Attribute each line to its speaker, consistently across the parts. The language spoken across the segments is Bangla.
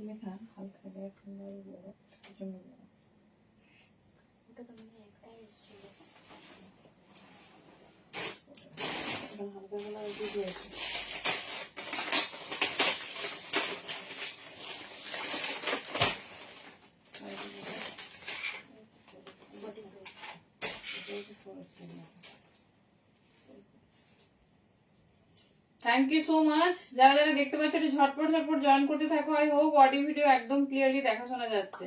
Speaker 1: লেখা হালকা জন্য ওটা তো মানে একটাই এসেছিল হালকা কালার দিয়ে আছে থ্যাংক ইউ সো মাচ। যারা যারা দেখতে পাচ্ছ একটু ঝটপট ঝটপট জয়েন করতে থাকো। আই হোপ অডিও ভিডিও একদম ক্লিয়ারলি দেখা শোনা যাচ্ছে।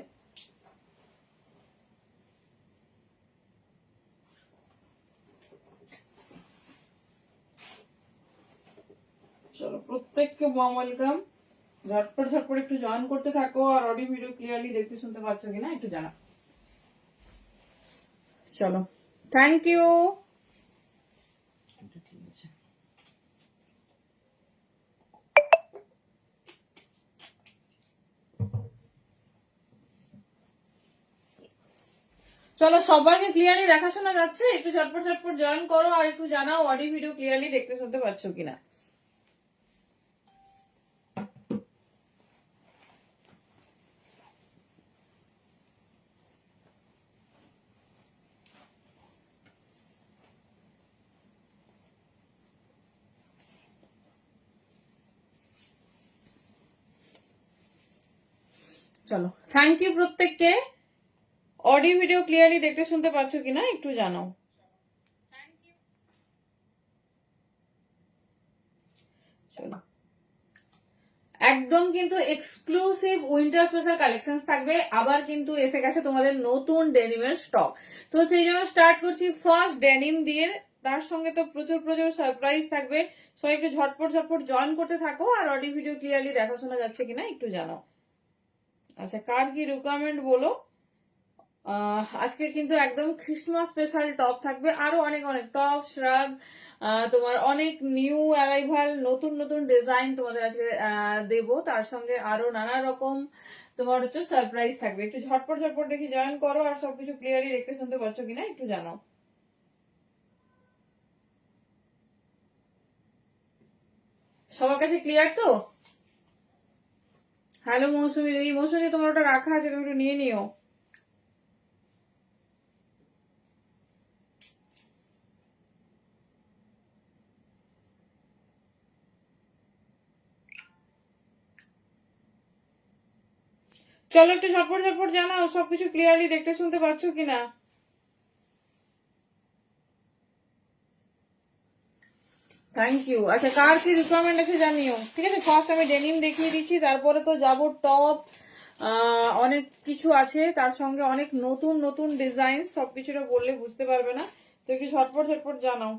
Speaker 1: চলো প্রত্যেককে ওয়ার্ম ওয়েলকাম। ঝটপট ঝটপট একটু জয়েন করতে থাকো আর অডিও ভিডিও ক্লিয়ারলি দেখতে শুনতে পাচ্ছ কিনা একটু জানা। চলো থ্যাংক ইউ। চলো সবাইকে ক্লিয়ারলি দেখা শোনা যাচ্ছে? একটু ঝটপট ঝটপট জয়েন করো আর একটু জানাও অডিও ভিডিও ক্লিয়ারলি দেখতে শুনতে পাচ্ছ কিনা। চলো থ্যাংক ইউ প্রত্যেককে। অডিও ভিডিও ক্লিয়ারলি দেখতে শুনতে পাচ্ছ কিনা একটু জানাও। চলো একদম কিন্তু এক্সক্লুসিভ উইন্টার স্পেশাল কালেকশন থাকবে। আবার কিন্তু এসে গেছে তোমাদের নতুন ডেনিমের স্টক। তো সেই জন্য স্টার্ট করছি ফার্স্ট ডেনিম দিয়ে। তার সঙ্গে তো প্রচুর প্রচুর সারপ্রাইজ থাকবে। সবাই একটু ঝটপট ঝটপট জয়েন করতে থাকো আর অডিও ভিডিও ক্লিয়ারলি দেখা শোনা যাচ্ছে কিনা একটু জানাও। আচ্ছা কার কি রিকোয়ারমেন্ট বলো। আজকে কিন্তু একদম ক্রিসমাস স্পেশাল টপ থাকবে। আরো অনেক অনেক টপ শ্রাগ তোমার অনেক নিউ অ্যারাইভাল নতুন নতুন ডিজাইন তোমাদের আজকে দেব। তার সঙ্গে আরো নানা রকম তোমার হচ্ছে সারপ্রাইজ থাকবে। একটু ঝটপট ঝটপট দেখি জয়েন করো আর সবকিছু ক্লিয়ারলি দেখতে শুনতে পাচ্ছ কিনা একটু জানাও। সবার কাছে ক্লিয়ার তো? হ্যালো মৌসুমি দিদি। মৌসুমি তোমার ওটা রাখা আছে, তুমি একটু নিয়ে নিও। চলো একটু ঝটপট ঝটপট জানাও সবকিছু ক্লিয়ারলি দেখতে শুনতে পাচ্ছ কিনা। Thank you. আচ্ছা কার কি রিকোয়ারমেন্ট আছে জানিও। ঠিক আছে ফার্স্ট আমি ডেনিম দেখিয়ে দিচ্ছি, তারপরে তো যাব টপ অনেক কিছু আছে, তার সঙ্গে অনেক নতুন নতুন ডিজাইন। সবকিছুটা বললে বুঝতে পারবে না, তো একটু ঝটপট ঝটপট জানাও।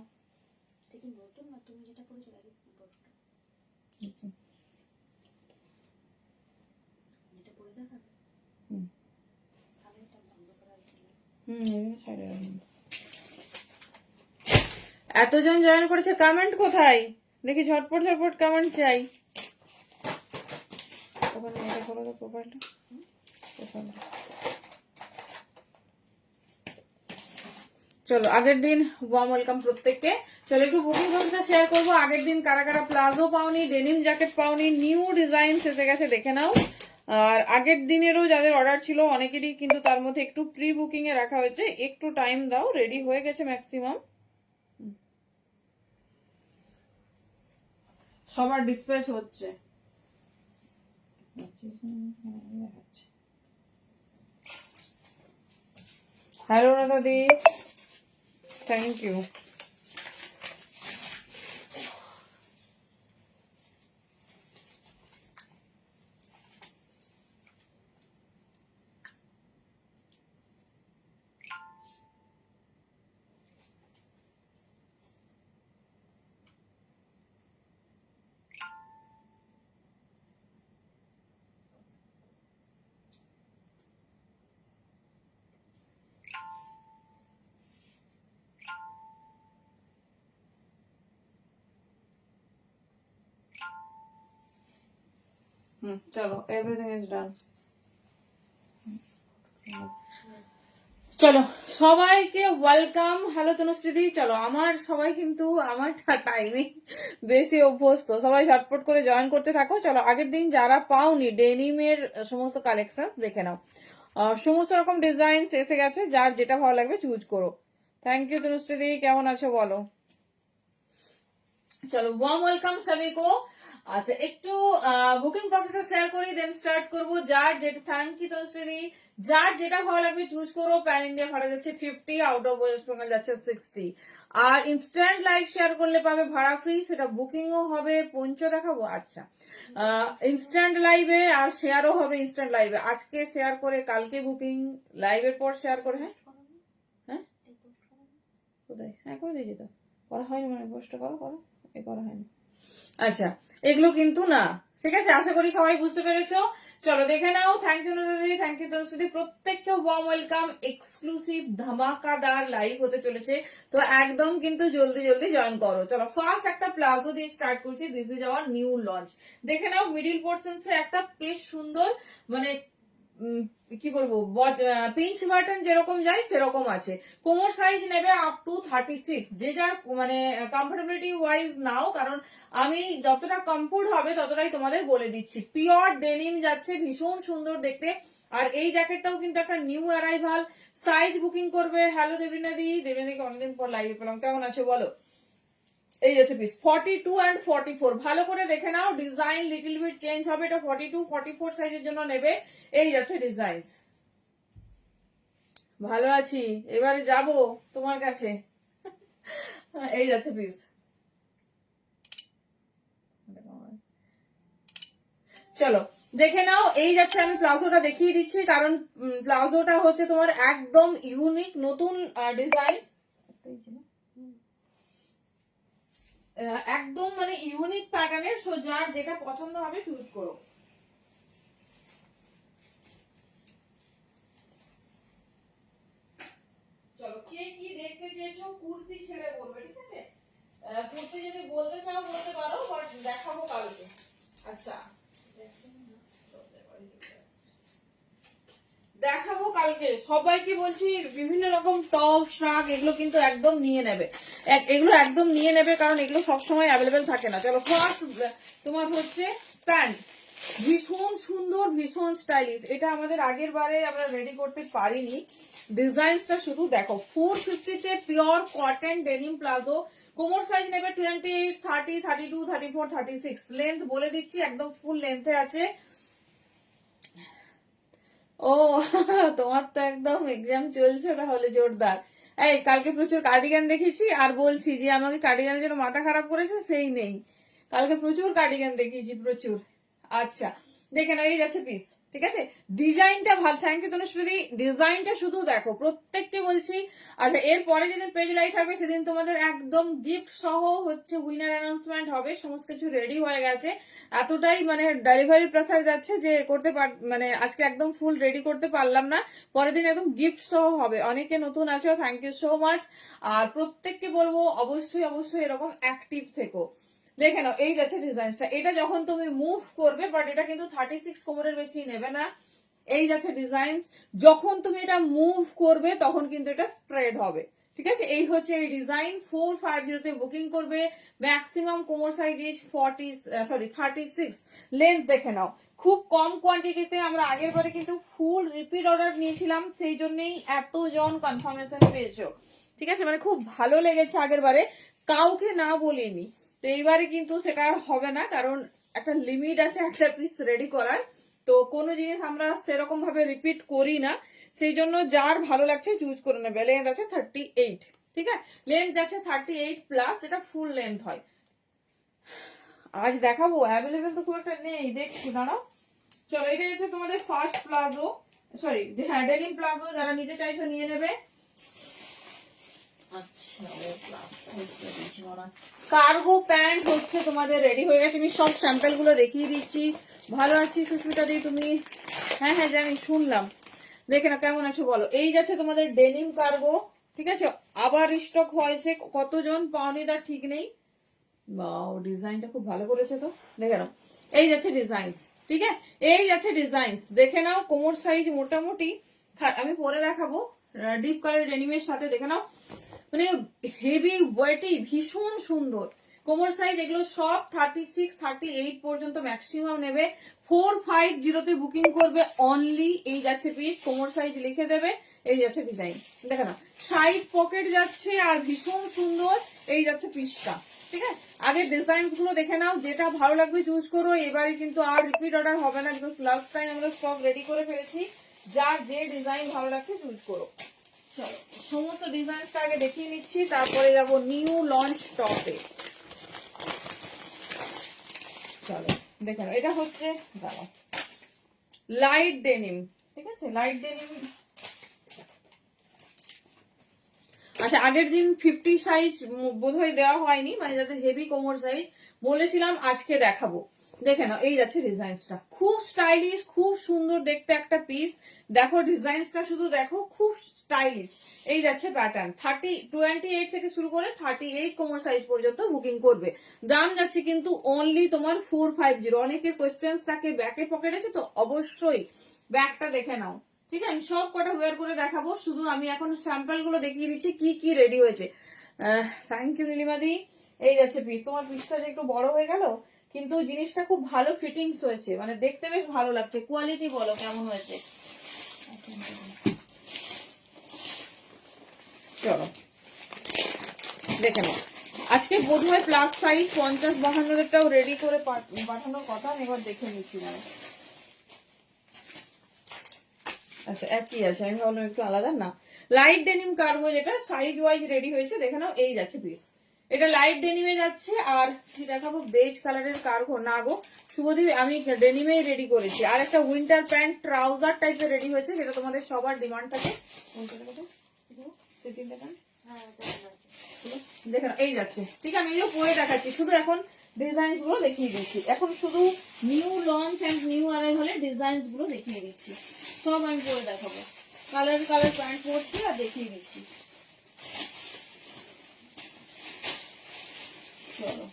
Speaker 1: এতজন জয়েন করেছে, কমেন্ট কোথায় দেখি? ঝটপট ঝটপট কমেন্ট চাই। চলো আগের দিন ওয়ার্ম ওয়েলকাম প্রত্যেককে। চলো একটু বুকিং ফর্মটা শেয়ার করবো। আগের দিন কারা কারা প্লাজো পাওনি, ডেনিম জ্যাকেট পাওনি, নিউ ডিজাইন এসে গেছে দেখে নাও। আর আগের দিনেরও যাদের অর্ডার ছিল অনেকেরই কিন্তু তার মধ্যে একটু প্রি বুকিং এ রাখা হয়েছে। একটু টাইম দাও, রেডি হয়ে গেছে ম্যাক্সিমাম। সবার ডিসপ্যাচ হচ্ছে। হ্যালো রাধাদি, থ্যাংক ইউ। চলো এভরিথিং ইজ ডান। চলো সবাইকে ওয়েলকাম। হ্যালো তনুশ্রীদি। চলো আমার সবাই কিন্তু আমার টাইমে বেশি অভ্যস্ত, সবাই ঝটপট করে জয়েন করতে থাকো। চলো আগের দিন যারা পাওনি ডেনিমের সমস্ত কালেকশন দেখে নাও, সমস্ত রকম ডিজাইন এসে গেছে, যার যেটা ভালো লাগবে চুজ করো। থ্যাংক ইউ তনুশ্রীদি, কেমন আছো বলো। চলো ওয়ার্ম ওয়েলকাম সবাই কো। আচ্ছা একটু বুকিং প্রসেসটা শেয়ার করি, দেন স্টার্ট করব। যার যেটা, থ্যাংক ইউ তনুশ্রী, যার যেটা ভালো লাগবে চুজ করো। প্যান ইন্ডিয়া ভাড়া যাচ্ছে 50, আউট অফ ওয়েস্ট বেঙ্গল যাচ্ছে 60। আর ইনস্ট্যান্ট লাইভ শেয়ার করলে পাবে ভাড়া ফ্রি, সেটা বুকিংও হবে। পঞ্চ দেখাবো, আচ্ছা ইনস্ট্যান্ট লাইভে আর শেয়ারও হবে ইনস্ট্যান্ট লাইভে। আজকে শেয়ার করে কালকে বুকিং, লাইভের পর শেয়ার করে। হ্যাঁ হ্যাঁ কোথায়, হ্যাঁ করে দিয়েছি তো, করা হয়নি মানে পোস্টটা করো করো, এ করা হয়নি। আচ্ছা এগুলো কিন্তু না, ঠিক আছে, আশা করি সবাই বুঝতে পেরেছো। চলো দেখে নাও। থ্যাংক ইউ নদী, থ্যাংক ইউ তনুশ্রী, প্রত্যেকটা ওয়ার্ম ওয়েলকাম। এক্সক্লুসিভ ধামাকাদার লাইভ হতে চলেছে, তো একদম কিন্তু জলদি জলদি জয়েন করো। চলো ফার্স্ট একটা প্লাজো দিয়ে স্টার্ট করছি। This is our new launch. দেখে নাও মিডিল পোর্শনসে একটা বেশ সুন্দর মানে কি বলবো, পিঞ্চ বাটন যেরকম যায় সেরকম আছে। কোমর সাইজ নেবে আপ টু 36, যে যার মানে কমফোর্টেবিলিটি ওয়াইজ নাও, কারণ আমি যতটা কমফোর্ট হবে ততটাই তোমাদের বলে দিচ্ছি। পিওর ডেনিম যাচ্ছে, ভীষণ সুন্দর দেখতে। আর এই জ্যাকেটটাও কিন্তু একটা নিউ অ্যারাইভাল। সাইজ বুকিং করবে। হ্যালো দেবরিনাদি, দেবরিনাদিকে অনেকদিন পর লাইভে পেলাম, কেমন আছে বলো। এই আছে পিস 42 and 44, ভালো করে দেখে নাও। ডিজাইন লিটল বিট চেঞ্জ হবে, এটা 42 44 সাইজের জন্য নেবে। এই যাচ্ছে ডিজাইন। ভালো আছি, এবারে যাব তোমার কাছে। এই যাচ্ছে পিস। চলো দেখে নাও। এই যাচ্ছে, আমি প্লাজোটা দেখিয়ে দিচ্ছি, কারণ প্লাজোটা হচ্ছে তোমার একদম ইউনিক নতুন ডিজাইন, একদম মানে ইউনিক প্যাটার্নের। সো যার যেটা পছন্দ হবে চুজ করো। চলো কে কি দেখতে চেয়েছো কুর্তি ছেড়ে বলবে, ঠিক আছে। কুর্তি যদি বলতে চাও বলতে পারো, বাট দেখাবো কালকে। আচ্ছা দেখাবো কালকে সবাইকে বলছি। বিভিন্ন রকম টপ শ্রাগ এগুলো কিন্তু একদম নিয়ে নেবে, এগুলো একদম নিয়ে নেবে, কারণ এগুলো সবসময় অ্যাভেলেবেল থাকে না। চলো ফার্স্ট তোমার হচ্ছে প্যান্ট, ভীষণ সুন্দর, ভীষণ স্টাইলিশ। এটা আমাদের আগের বারে আমরা রেডি করতে পারিনি। ডিজাইনসটা শুধু দেখো। 450-তে পিওর কটন ডেনিম প্লাজো। কোমর সাইজ নেবে 28, 30, 32, 34, 36। লেন্থ বলে দিচ্ছি, একদম ফুল লেন্থে আছে। ও তোমার তো একদম এক্সাম চলছে তাহলে জোরদার। এই কালকে প্রচুর কার্ডিগান দেখেছি, আর বলছি যে আমাকে কার্ডিগানের জন্য মাথা খারাপ করেছে সেই নেই। কালকে প্রচুর কার্ডিগান দেখিয়েছি, প্রচুর। আচ্ছা দেখে না, এই যাচ্ছে পিস, ঠিক আছে। ডিজাইনটা ভালো, থ্যাংক ইউ তনুশ্রী। ডিজাইনটা শুধু দেখো, প্রত্যেকটি বলছি। আচ্ছা এরপরে যেদিন পেজ লাইভ থাকবে সেদিন তোমাদের একদম গিফট সহ হচ্ছে উইনার অ্যানাউন্সমেন্ট হবে। সমস্ত কিছু রেডি হয়ে গেছে, এতটাই মানে ডেলিভারি প্রেসার যাচ্ছে যে করতে মানে আজকে একদম ফুল রেডি করতে পারলাম না। পরের দিন একদম গিফট সহ হবে। অনেকে নতুন আছে, থ্যাংক ইউ সো মাচ। আর প্রত্যেককে বলবো অবশ্যই অবশ্যই এরকম অ্যাক্টিভ থেকো। দেখে নাও এই যাচ্ছে ডিজাইনটা। এটা যখন তুমি মুভ করবে, বাট এটা কিন্তু 36 কোমরের বেশি নেবে না। এই যাচ্ছে ডিজাইন, যখন তুমি এটা মুভ করবে তখন কিন্তু এটা স্প্রেড হবে, ঠিক আছে। এই হচ্ছে এই ডিজাইন। 450-তে বুকিং করবে। ম্যাক্সিমাম কোমর সাইজ 36। লেন্থ দেখে নাও, খুব কম কোয়ান্টিটিতে। আমরা আগের বারে কিন্তু ফুল রিপিট অর্ডার নিয়েছিলাম, সেই জন্যই এতজন কনফার্মেশন পেয়েছো, ঠিক আছে। মানে খুব ভালো লেগেছে আগের বারে, কাউকে না বলিনি। তো এইবারে কিন্তু সেটা আর হবে না, কারণ একটা লিমিট আছে একটা পিস রেডি করার। তো কোনো জিনিস আমরা সেরকম ভাবে রিপিট করি না, সেই জন্য যার ভালো লাগছে চুজ করে নেবে। লেন্থ আছে 38, ঠিক আছে। লেন্থ আছে 38 প্লাস, যেটা ফুল লেন্থ হয়। আজ দেখাবো, অ্যাভেলেবেল তো খুব একটা নেই, দেখছি দাঁড়াও। চলো এটা হচ্ছে তোমাদের ফার্স্ট প্লাজো, সরি হ্যাঁ ডেনিম প্লাজো। যারা নিতে চাইছো নিয়ে নেবে। কার্গো প্যান্ট হচ্ছে তোমাদের রেডি হয়ে গেছে। আমি সব স্যাম্পল গুলো দেখিয়ে দিচ্ছি। ভালো আছি সুস্মিতা দি, তুমি? হ্যাঁ হ্যাঁ জানি, শুনলাম। দেখে না কেমন আছো বলো। এই যাচ্ছে তোমাদের ডেনিম কার্গো, ঠিক আছে। আবার স্টক হয়েছে, কতজন পাওনি তার ঠিক নেই। বাও ডিজাইনটা খুব ভালো করেছে তো, দেখে নাও। এই যাচ্ছে ডিজাইন, ঠিক আছে। এই যাচ্ছে ডিজাইন, দেখে নাও। কোমর সাইজ মোটামুটি আমি পরে দেখাবো। ডিপ কালার ডেনিমের সাথে দেখে নাও, মানে হেভি ওয়েটি, ভীষণ সুন্দর। কোমর সাইজ এগুলো সব 36, 38 পর্যন্ত ম্যাক্সিমাম নেবে। 450 বুকিং করবে অনলি। এই যাচ্ছে পিস, কোমর সাইজ লিখে দেবে, এই যাচ্ছে ডিজাইন, দেখে না সাইড পকেট যাচ্ছে আর ভীষণ সুন্দর। এই যাচ্ছে পিসটা, ঠিক আছে। আগে ডিজাইন গুলো দেখে নাও, যেটা ভালো লাগবে চুজ করো। এবারে কিন্তু আর রিপিট অর্ডার হবে না, বিকজ লাস্ট টাইম আমরা স্টক রেডি করে ফেলেছি। যার যে ডিজাইন ভালো লাগছে চুজ করো। চলো সমস্ত ডিজাইনটা আগে দেখিয়ে নিচ্ছি, তারপরে যাব নিউ লঞ্চ টপে। চলো দেখে নাও, এটা হচ্ছে লাইট ডেনিম, ঠিক আছে, লাইট ডেনিম। আচ্ছা আগের দিন 50 সাইজ বোধহয় দেওয়া হয়নি, মানে যাদের হেভি কোমর সাইজ বলেছিলাম আজকে দেখাবো। দেখে নাও, এই যাচ্ছে ডিজাইনসটা, খুব স্টাইলিশ, খুব সুন্দর দেখতে একটা পিস। দেখো ডিজাইনসটা শুধু দেখো, খুব স্টাইলিশ। এই যাচ্ছে প্যাটার্ন, 28 থেকে শুরু করে 38 কোমর সাইজ পর্যন্ত বুকিং করবে। দাম যাচ্ছে কিন্তু অনলি তোমার 450। অনেকের কোয়েশ্চেন্স থাকে ব্যাকে পকেট আছে, তো অবশ্যই ব্যাকটা দেখে নাও, ঠিক আছে। আমি সব কটা ওয়্যার করে দেখাবো, শুধু আমি এখন স্যাম্পল গুলো দেখিয়ে দিচ্ছি কি কি রেডি হয়েছে। থ্যাংক ইউ নীলিমাদি। এই যাচ্ছে পিস, তোমার পিসটা যে একটু বড় হয়ে গেল, কিন্তু জিনিসটা খুব ভালো ফিটিংস হয়েছে, মানে দেখতে বেশ ভালো লাগছে। কোয়ালিটি বলো কেমন হয়েছে। চলো দেখে নাও, আজকে বোধহয় প্লাস সাইজ 50-52টাও রেডি করে পাঠানোর কথা, আমি এবার দেখে নিচ্ছি না। আচ্ছা একই আছে, আমি ভাবলাম একটু আলাদা। না, লাইট ডেনিম কার্গো, যেটা সাইজ ওয়াইজ রেডি হয়েছে, দেখে নাও। এই যাচ্ছে পিস, এটা লাইট ডেনিমে যাচ্ছে। আর কি দেখাবো, বেজ কালারের কার্গো না গো শুভদীপ, আমি ডেনিমেই রেডি করেছি। আর একটা উইন্টার প্যান্ট ট্রাউজার টাইপের রেডি হয়েছে, যেটা তোমাদের সবার ডিমান্ড থাকে। দেখে নাও, এই যাচ্ছে, ঠিক আছে। আমি এগুলো পরে দেখাচ্ছি, শুধু এখন ডিজাইন গুলো দেখিয়ে দিচ্ছি। এখন শুধু new launch and new arrival এর ডিজাইন গুলো দেখিয়ে দিচ্ছি, সব আমি পরে দেখাবো। কালার প্যান্ট পরছি আর দেখিয়ে দিচ্ছি। চলো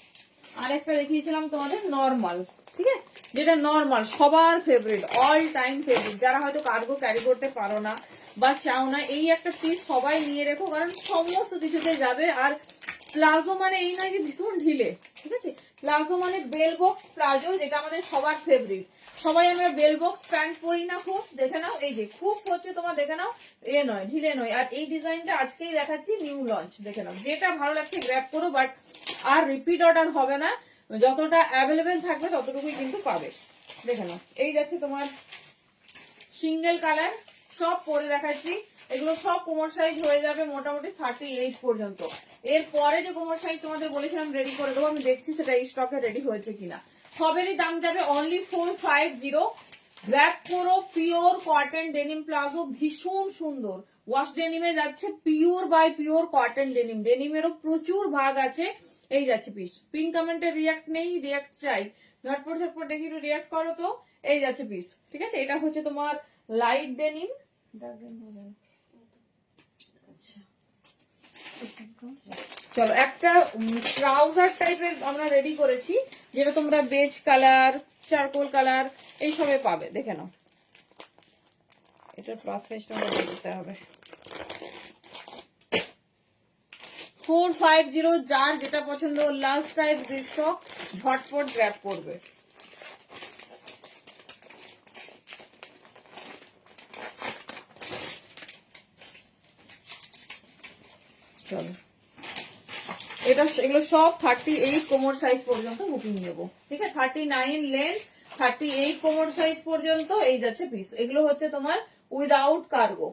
Speaker 1: আরেকটা দেখিয়েছিলাম তোমাদের নর্মাল, ঠিক আছে, যেটা নর্মাল সবার ফেভারিট, অল টাইম ফেভারিট। যারা হয়তো কার্গো ক্যারি করতে পারো না বা চাও না, এই একটা পিস সবাই নিয়ে রেখো, কারণ সমস্ত কিছুতে যাবে। আর প্লাজো মানে এই নয় যে ভীষণ ঢিলে, ঠিক আছে। প্লাজো মানে বেল বক্স প্লাজো, যেটা আমাদের সবার ফেভারিট। সবাই আমরা বেল বক্স প্যান্ট পরি না খুব, দেখে নাও এই যে খুব হচ্ছে তোমার, দেখে নাও এ নয় ঢিলে নয়। আর এই ডিজাইনটা আজকেই দেখাচ্ছি, নিউ লঞ্চ, দেখে নাও। যেটা ভালো লাগছে গ্র্যাব করো, বাট আর রিপিট অর্ডার হবে না, যতটা অ্যাভেলেবেল থাকবে ততটুকুই কিন্তু পাবে। দেখে নাও, এই যাচ্ছে তোমার সিঙ্গেল কালার, সব পরে দেখাচ্ছি। এগুলো সব কোমর সাইজ হয়ে যাবে মোটামুটি 38 পর্যন্ত। এরপরে যে কোমর সাইজ তোমাদের বলেছিলাম রেডি করে দেবো, আমি দেখছি সেটা এই স্টকে রেডি হয়েছে কিনা। সবেরই দাম যাবে অনলি 450। গ্র্যাব করো, পিওর কটন ডেনিম প্লাজো, ভীষণ সুন্দর। ওয়াশ ডেনিমে যাচ্ছে, pure by pure cotton denim. ডেনিমেরও প্রচুর ভাগ আছে। এই যাচ্ছে পিস। পিন কমেন্টে রিয়াক্ট নেই, রিয়াক্ট চাই, ঝটপট ঝটপট দেখি একটু রিয়াক্ট করো তো। এই যাচ্ছে পিস, ঠিক আছে। এটা হচ্ছে তোমার লাইট ডেনিম। চলো একটা ট্রাউজার টাইপের আমরা রেডি করেছি, যেটা তোমরা বেজ কালার, চারকোল কালার এইসবে পাবে, দেখে নাও। এটার প্লাস সাইজটা আমাদের দিতে হবে 450। যার যেটা পছন্দ, লাস্ট টাইপ স্টক, ঝটপট গ্র্যাব করবে। চলো এটা, এগুলো সব 38 কোমর সাইজ পর্যন্ত বুকিং নেবো, ঠিক আছে। 39 লেন্থ, 38 কোমর সাইজ পর্যন্ত। এই যাচ্ছে পিস, এগুলো হচ্ছে তোমার without cargo,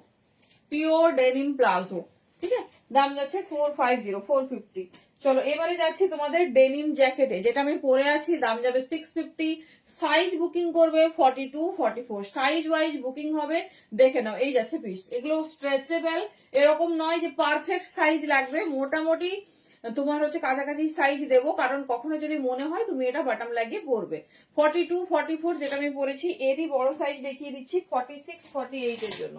Speaker 1: pure denim palazzo, ঠিক আছে। দাম যাচ্ছে 450। চলো এবারে যাচ্ছি তোমাদের ডেনিম জ্যাকেটে, যেটা আমি পরে আছি। দাম যাবে 650। সাইজ বুকিং করবে 42, 44, সাইজ ওয়াইজ বুকিং হবে। দেখে নাও, এই যাচ্ছে পিস। এগুলো স্ট্রেচেবল, এরকম নয় যে পারফেক্ট সাইজ লাগবে, মোটামুটি তোমার হচ্ছে কাছাকাছি সাইজ দেবো, কারণ কখনো যদি মনে হয় তুমি এটা বাটাম লাগিয়ে পরবে। 42, 44 যেটা আমি পরেছি, এরই বড় সাইজ দেখিয়ে দিচ্ছি 46, 48 এর জন্য।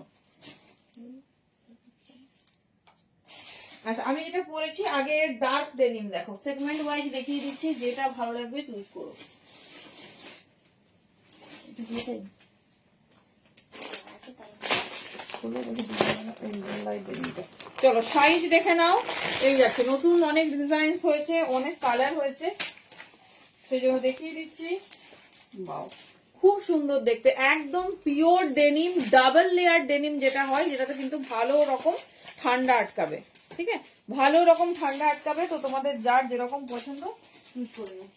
Speaker 1: আচ্ছা আমি যেটা পরেছি আগে ডার্ক ডেনিম, দেখো সেগমেন্ট ওয়াইজ দেখিয়ে দিচ্ছি, যেটা ভালো লাগবে চুজ করো। চলো সাইজ দেখে নাও, এই যাচ্ছে নতুন অনেক ডিজাইন হয়েছে, অনেক কালার হয়েছে, সেই জন্য দেখিয়ে দিচ্ছি। বাও, খুব সুন্দর দেখতে, একদম pure denim, double layer denim যেটা হয়, যেটাতে কিন্তু ভালো রকম ঠান্ডা আটকাবে। ঠিক আছে, ভালো রকম ঠান্ডা আটকাবে। তো তোমাদের যার যেরকম পছন্দ চুজ করে নাও।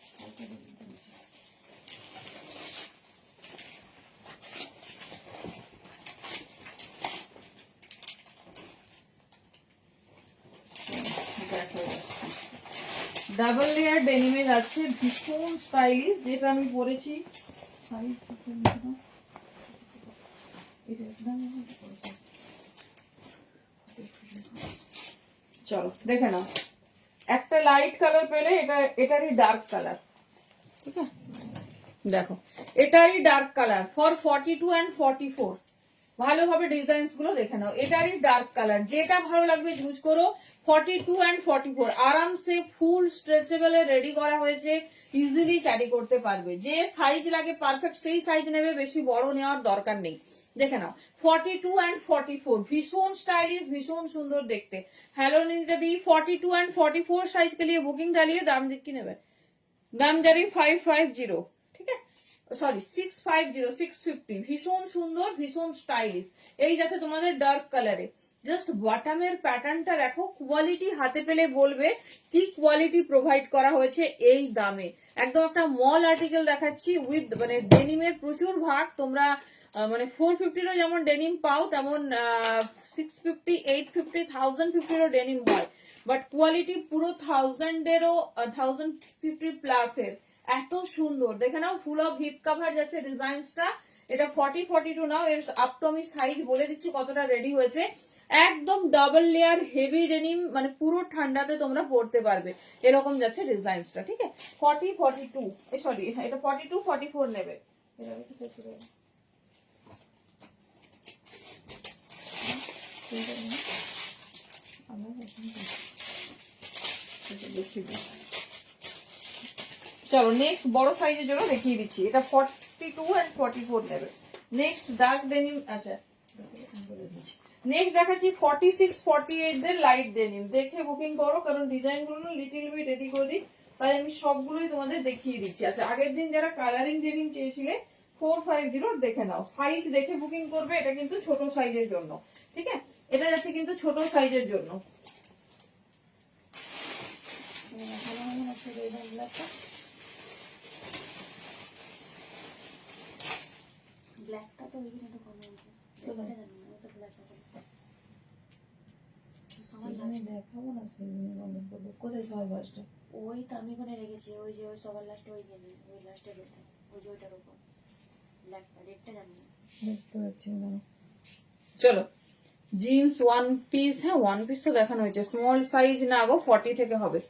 Speaker 1: ডাবল লেয়ার ডেনিমে যাচ্ছে, ভীষণ স্টাইলিশ, যেটা আমি পরেছি। চলো দেখে নাও, একটা লাইট কালার পেলে, এটারই ডার্ক কালার। ঠিক আছে, দেখো এটারই ডার্ক কালার ফর 42 and 44। ভালোভাবে ডিজাইনস গুলো দেখে নাও, এটারই ডার্ক কালার, যেটা ভালো লাগবে চুজ করো। 42 and 44 আরামসে ফুল স্ট্রেচেবল এ রেডি করা হয়েছে, ইজিলি ক্যারি করতে পারবে। যে সাইজ লাগে পারফেক্ট সেই সাইজ নেবে, বেশি বড় নেওয়ার দরকার নেই। দেখে নাও 42 and 44, ভীষণ স্টাইলিশ, ভীষণ সুন্দর দেখতে। Hello Nita the, 42 and 44 size के लिए बुकिंग डालिए। दाम की नेবে, দাম জারি 550, ঠিক আছে, সরি 650, 650। ভীষণ সুন্দর, ভীষণ স্টাইলিশ। এই যাচ্ছে তোমাদের ডার্ক কালারে। জাস্ট বটমের প্যাটার্নটা দেখো, কোয়ালিটি হাতে পেলে বলবে কি কোয়ালিটি প্রোভাইড করা হয়েছে এই দামে। একদম একটা মল আর্টিকেল দেখাচ্ছি উইথ মানে ডেনিমের প্রচুর ভাগ। তোমরা মানে 450 যেমন ডেনিম পাও, তেমন 650, 850, 1050 ডেনিম হয়, বাট কোয়ালিটি পুরো 1000-এরও 1050 প্লাস এর। এত সুন্দর দেখে নাও, ফুল অফ হিপ কাভার যাচ্ছে ডিজাইনসটা। এটা 40-42 নাও, এর আপ টু আমি সাইজ বলে দিচ্ছি কতটা রেডি হয়েছে। একদম ডাবল লেয়ার হেভি ডেনিম, মানে পুরো ঠান্ডাতে তোমরা পরতে পারবে, এরকম যাচ্ছে ডিজাইনসটা। ঠিক আছে, 40-42, সরি এটা 42-44 নেবে। চলো নেক্সট বড় সাইজের জন্য দেখিয়ে দিচ্ছি, এটা 42 and 44 নেবে। নেক্সট ডার্ক ডেনিম, আচ্ছা নেক্সট দেখাচ্ছি 46-48 দের লাইট ডেনিম। দেখে বুকিং করো, কারণ ডিজাইন গুলো লিটিল বিট এদিক ওদিক, তাই আমি সবগুলোই তোমাদের দেখিয়ে দিচ্ছি। আচ্ছা, আগের দিন যারা কালারিং ডেনিম চেয়েছিলে 450 দেখে নাও, সাইজ দেখে বুকিং করবে। এটা কিন্তু ছোট সাইজের জন্য। ঠিক আছে, এটা যাচ্ছে কিন্তু ছোট সাইজের জন্য।
Speaker 2: ব্ল্যাকটা তো ওইখানে তো কম হয়েছে, এটা জানি না, এটা ব্ল্যাকটা
Speaker 1: দেখাবো না, কোথায় সবার ফার্স্টে?
Speaker 2: ওই তো আমি ওখানে রেখেছি, ওই যে ওই সবার লাস্টে ওইখানে, ওই লাস্টের ওটা, ওই যে ওইটার উপর ব্ল্যাকটা, রেডটা জানি না,
Speaker 1: দেখতে পাচ্ছি না। চলো জিন্স ওয়ান পিস, হ্যাঁ ওয়ান পিস তো দেখানো হয়েছে, স্মল সাইজ না গো, 40 থেকে হবে,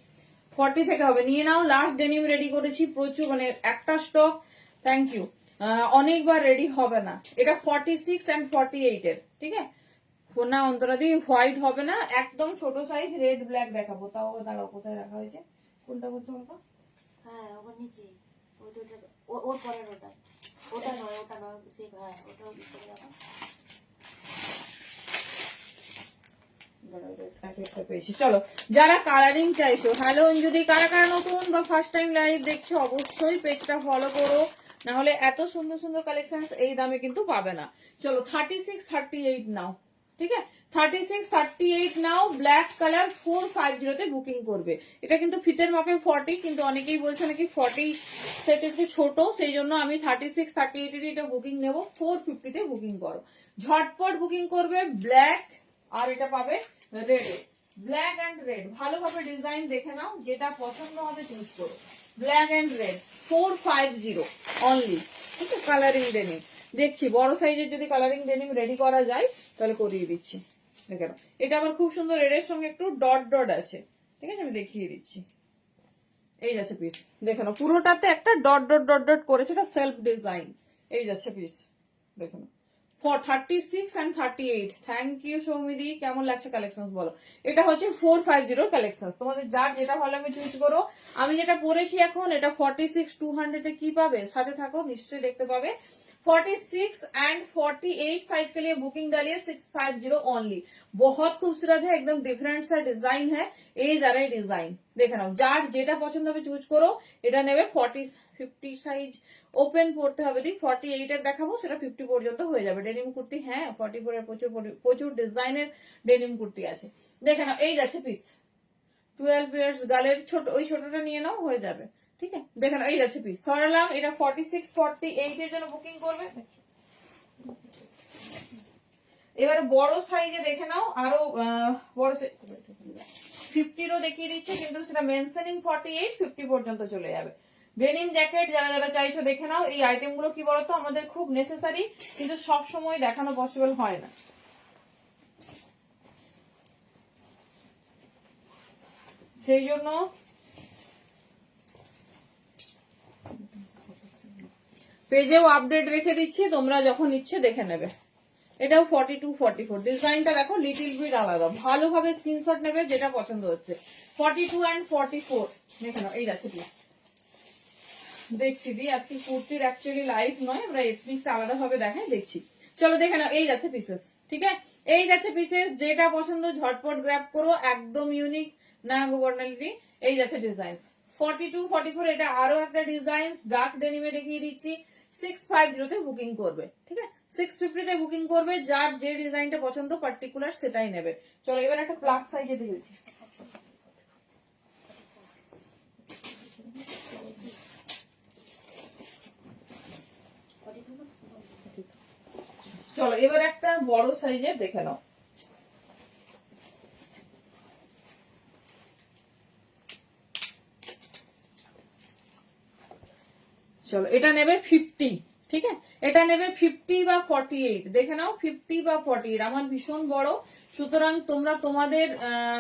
Speaker 1: 40 থেকে হবে, নিয়ে নাও। লাস্ট ডেনিম রেডি করেছি প্রচুর, মানে একটা স্টক, থ্যাংক ইউ, অনেকবার রেডি হবে না। এটা 46 and 48 এর। ঠিক আছে, না অন্তরা দি হোয়াইট হবে না, একদম ছোট সাইজ, রেড ব্ল্যাক দেখাবো। তাও দাঁড়াও, কোথায় রাখা হয়েছে, কোনটা বলছো বলতো?
Speaker 2: হ্যাঁ ওর নিচে, ওই তো ওটা, ওর পরের ওটা, ওটা নয়, ওটা নয়, সেই হ্যাঁ ওটা উপরে রাখা।
Speaker 1: চলো যারা কালারিং চাইছো, হ্যালো যদি কারা কারা নতুন বা ফার্স্ট টাইম লাইভ দেখছো, অবশ্যই পেজটা ফলো করো, না হলে এত সুন্দর সুন্দর কালেকশন এই দামে কিন্তু পাবে না। চলো 36-38 নাও। ঠিক আছে, 36-38 নাও, ব্ল্যাক কালার 450 তে বুকিং করবে। এটা কিন্তু ফিতের মাপে 40, কিন্তু অনেকেই বলছে নাকি 40 থেকে একটু ছোট, সেই জন্য আমি 36-38 এর এটা বুকিং নেবো। 450 তে বুকিং করো, ঝটপট বুকিং করবে। ব্ল্যাক আর এটা পাবে রেড, ব্ল্যাক এন্ড রেড। ভালোভাবে ডিজাইন দেখে নাও, যেটা পছন্দ হবে চুজ করো। Black and red 450 only. ঠিক আছে, কালারিং ডেনিম দেখছি, বড় সাইজের যদি কালারিং ডেনিম রেডি করা যায় তাহলে করিয়ে দিচ্ছি। দেখে নাও, এটা আবার খুব সুন্দর, রেডের সঙ্গে একটু ডট ডট আছে। ঠিক আছে, আমি দেখিয়ে দিচ্ছি, এই যাচ্ছে পিস, দেখে নাও পুরোটাতে একটা ডট ডট ডট ডট করেছে, এটা সেলফ ডিজাইন। এই যাচ্ছে পিস, দেখে নাও। 36 and 38, থ্যাংক ইউ সৌমিদি। কেমন লাগছে কালেকশন বলো? এটা হচ্ছে 450 কালেকশন, তোমাদের যার যেটা ভালো আমি চুজ করো। আমি যেটা পরেছি এখন, এটা 46-200 কি পাবে, সাথে থাকো নিশ্চয়ই দেখতে পাবে। 46 एंड 48 साइज के लिए बुकिंग डालिए 650 ओनली। बहुत खूबसूरत है, एकदम डिफरेंट सा डिजाइन है। এই যারা ডিজাইন দেখে নাও, যার যেটা পছন্দ হবে চুজ করো। এটা নেবে 50 সাইজ ওপেন পড়তে হবে, দি 48 এর দেখাবো, সেটা 50 পর্যন্ত হয়ে যাবে। ডেনিম কুর্তি, হ্যাঁ 44 এর প্রচুর প্রচুর ডিজাইনের ডেনিম কুর্তি আছে। দেখে নাও, এই যাচ্ছে পিস 12 ইয়ার্স গালের ছোট, ওই ছোটটা নিয়ে নাও হয়ে যাবে। ঠিক আছে, দেখে নাও, এই যাচ্ছে পিস সরালাম। এটা 46 48 এর জন্য বুকিং করবে। এবারে বড় সাইজে দেখে নাও, আরো বড় 50রও দেখিয়ে দিচ্ছে, কিন্তু সেটা মেনশনিং 48 50 পর্যন্ত চলে যাবে। ডেনিম জ্যাকেট যারা যারা চাইছো দেখে নাও। এই আইটেম গুলো কি বলতো আমাদের খুব নেসেসারি, কিন্তু সব সময় দেখানো পসিবল হয় না। সেই জন্য পেজেও আপডেট রেখে দিচ্ছি, তোমরা যখন ইচ্ছে দেখে নেবে। এটাও 42 44 ডিজাইনটা দেখো লিটিল বিট আলাদা, ভালোভাবে স্ক্রিনশট নেবে যেটা পছন্দ হচ্ছে। 42 এন্ড 44 দেখে নাও, এই যাচ্ছে পিস। দেখছি দি আজকে কুর্তির অ্যাকচুয়ালি লাইভ নয়, আমরা এথনিকটা আলাদা ভাবে দেখাই, দেখছি। চলো দেখে নাও, এই যাচ্ছে পিসেস। ঠিক আছে, এই যাচ্ছে পিসেস, যেটা পছন্দ ঝটপট গ্র্যাব করো, একদম ইউনিক না গো বর্ণালী। এই যাচ্ছে ডিজাইন 42 44। এটা আরো একটা ডিজাইন ডার্ক ডেনিমে দেখিয়ে দিচ্ছি। 650 তে বুকিং করবে। ঠিক আছে, 650 তে বুকিং করবে, যার যে ডিজাইনটা পছন্দ পার্টিকুলার সেটাই নেবে। চলো এবার একটা প্লাস সাইজে দিয়েছি। চলো এবার একটা বড় সাইজে দেখে নাও। চলো এটা নেবে 50। ঠিক আছে, এটা নেবে 50 বা 48 দেখে নাও। 50 বা 48 আমার ভীষণ বড়, সুতরাং তোমরা তোমাদের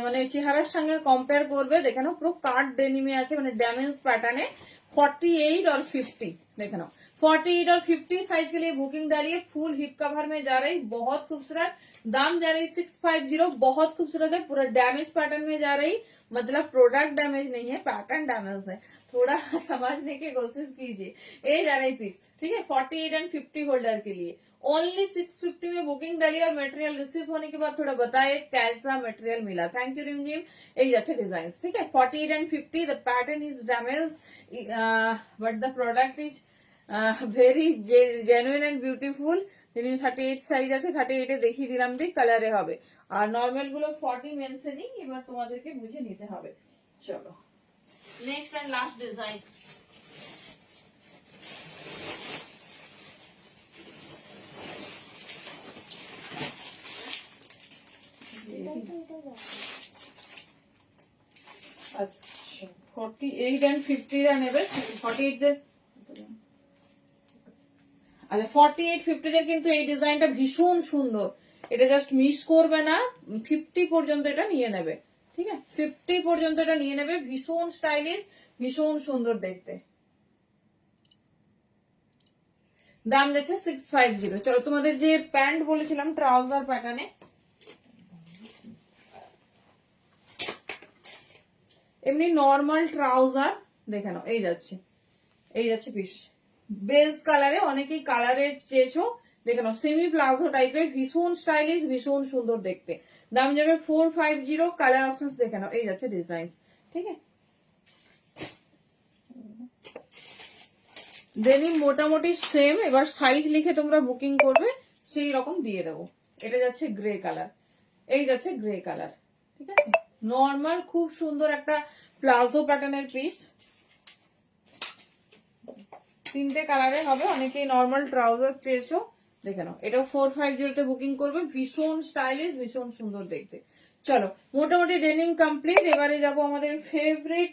Speaker 1: মানে চেহারার সঙ্গে কম্পেয়ার করবে। দেখে নাও পুরো কাট ডেনিমে আছে, মানে ড্যামেজ पैटर्न है। 48 और 50 देखे नाओ। 48 और 50 साइज के लिए बुकिंग डालिए। फुल हिप कवर में जा रही, बहुत खूबसूरत। दाम जा रही 650, बहुत खूबसूरत है। पूरा डैमेज पैटर्न में जा रही, मतलब प्रोडक्ट डैमेज नहीं है, पैटर्न डैमेज है। थोड़ा समझने की कोशिश कीजिए। ये जा रही पीस। ठीक है, 48 एंड 50 होल्डर के लिए ओनली 650 में बुकिंग डालिए। और मटेरियल रिसीव होने के बाद थोड़ा बताए कैसा मटेरियल मिला। थैंक यू रिमझिम। एक अच्छे डिजाइन। ठीक है, 48 and 50 the pattern is damage but the product is very genuine and beautiful. 38 size আছে, 38 এ দেখিয়ে দিলাম দি কালারে হবে। আর নরমাল গুলো 40 মেনশনিং, এবার তোমাদেরকে বুঝে নিতে হবে। চলো নেক্সট এন্ড লাস্ট ডিজাইন। আচ্ছা 48 এন্ড 50 রা নেবে। 48 দের আচ্ছা 48 50 দের কিন্তু এই ডিজাইনটা ভীষণ সুন্দর, এটা জাস্ট মিস করবে না। 50 পর্যন্ত এটা নিয়ে নেবে। ঠিক আছে, 50 পর্যন্ত এটা নিয়ে নেবে। ভীষণ স্টাইলিশ, ভীষণ সুন্দর দেখতে। দাম যাচ্ছে 650। চলো তোমাদের যে প্যান্ট বলেছিলাম ট্রাউজার প্যাটার্নে, এমনি নর্মাল ট্রাউজার দেখে নাও। এই যাচ্ছে পিস বেজ কালারে, অনেকেই কালারে চেয়েছো। দেখে নাও সেমি প্লাজো টাইপের, ভীষণ স্টাইলিশ, ভীষণ সুন্দর দেখতে। দাম যাবে 450। কালার অপশন দেখে নাও, এই যাচ্ছে ডিজাইন। ঠিক আছে, ডেনিম মোটামুটি সেম। এবার সাইজ লিখে তোমরা বুকিং করবে, সেই রকম দিয়ে দেবো। এটা যাচ্ছে গ্রে কালার, এই যাচ্ছে গ্রে কালার। ঠিক আছে, নর্মাল খুব সুন্দর একটা প্লাজো প্যাটার্নের পিস। 3টে কালারে হবে। অনেকেই নর্মাল ট্রাউজার চেয়েছো, দেখে নাও। এটাও 450 তে বুকিং করবে। ভীষণ স্টাইলিশ, ভীষণ সুন্দর দেখতে। চলো মোটামুটি ডেনিম কমপ্লিট। এবারে যাব আমাদের ফেভারিট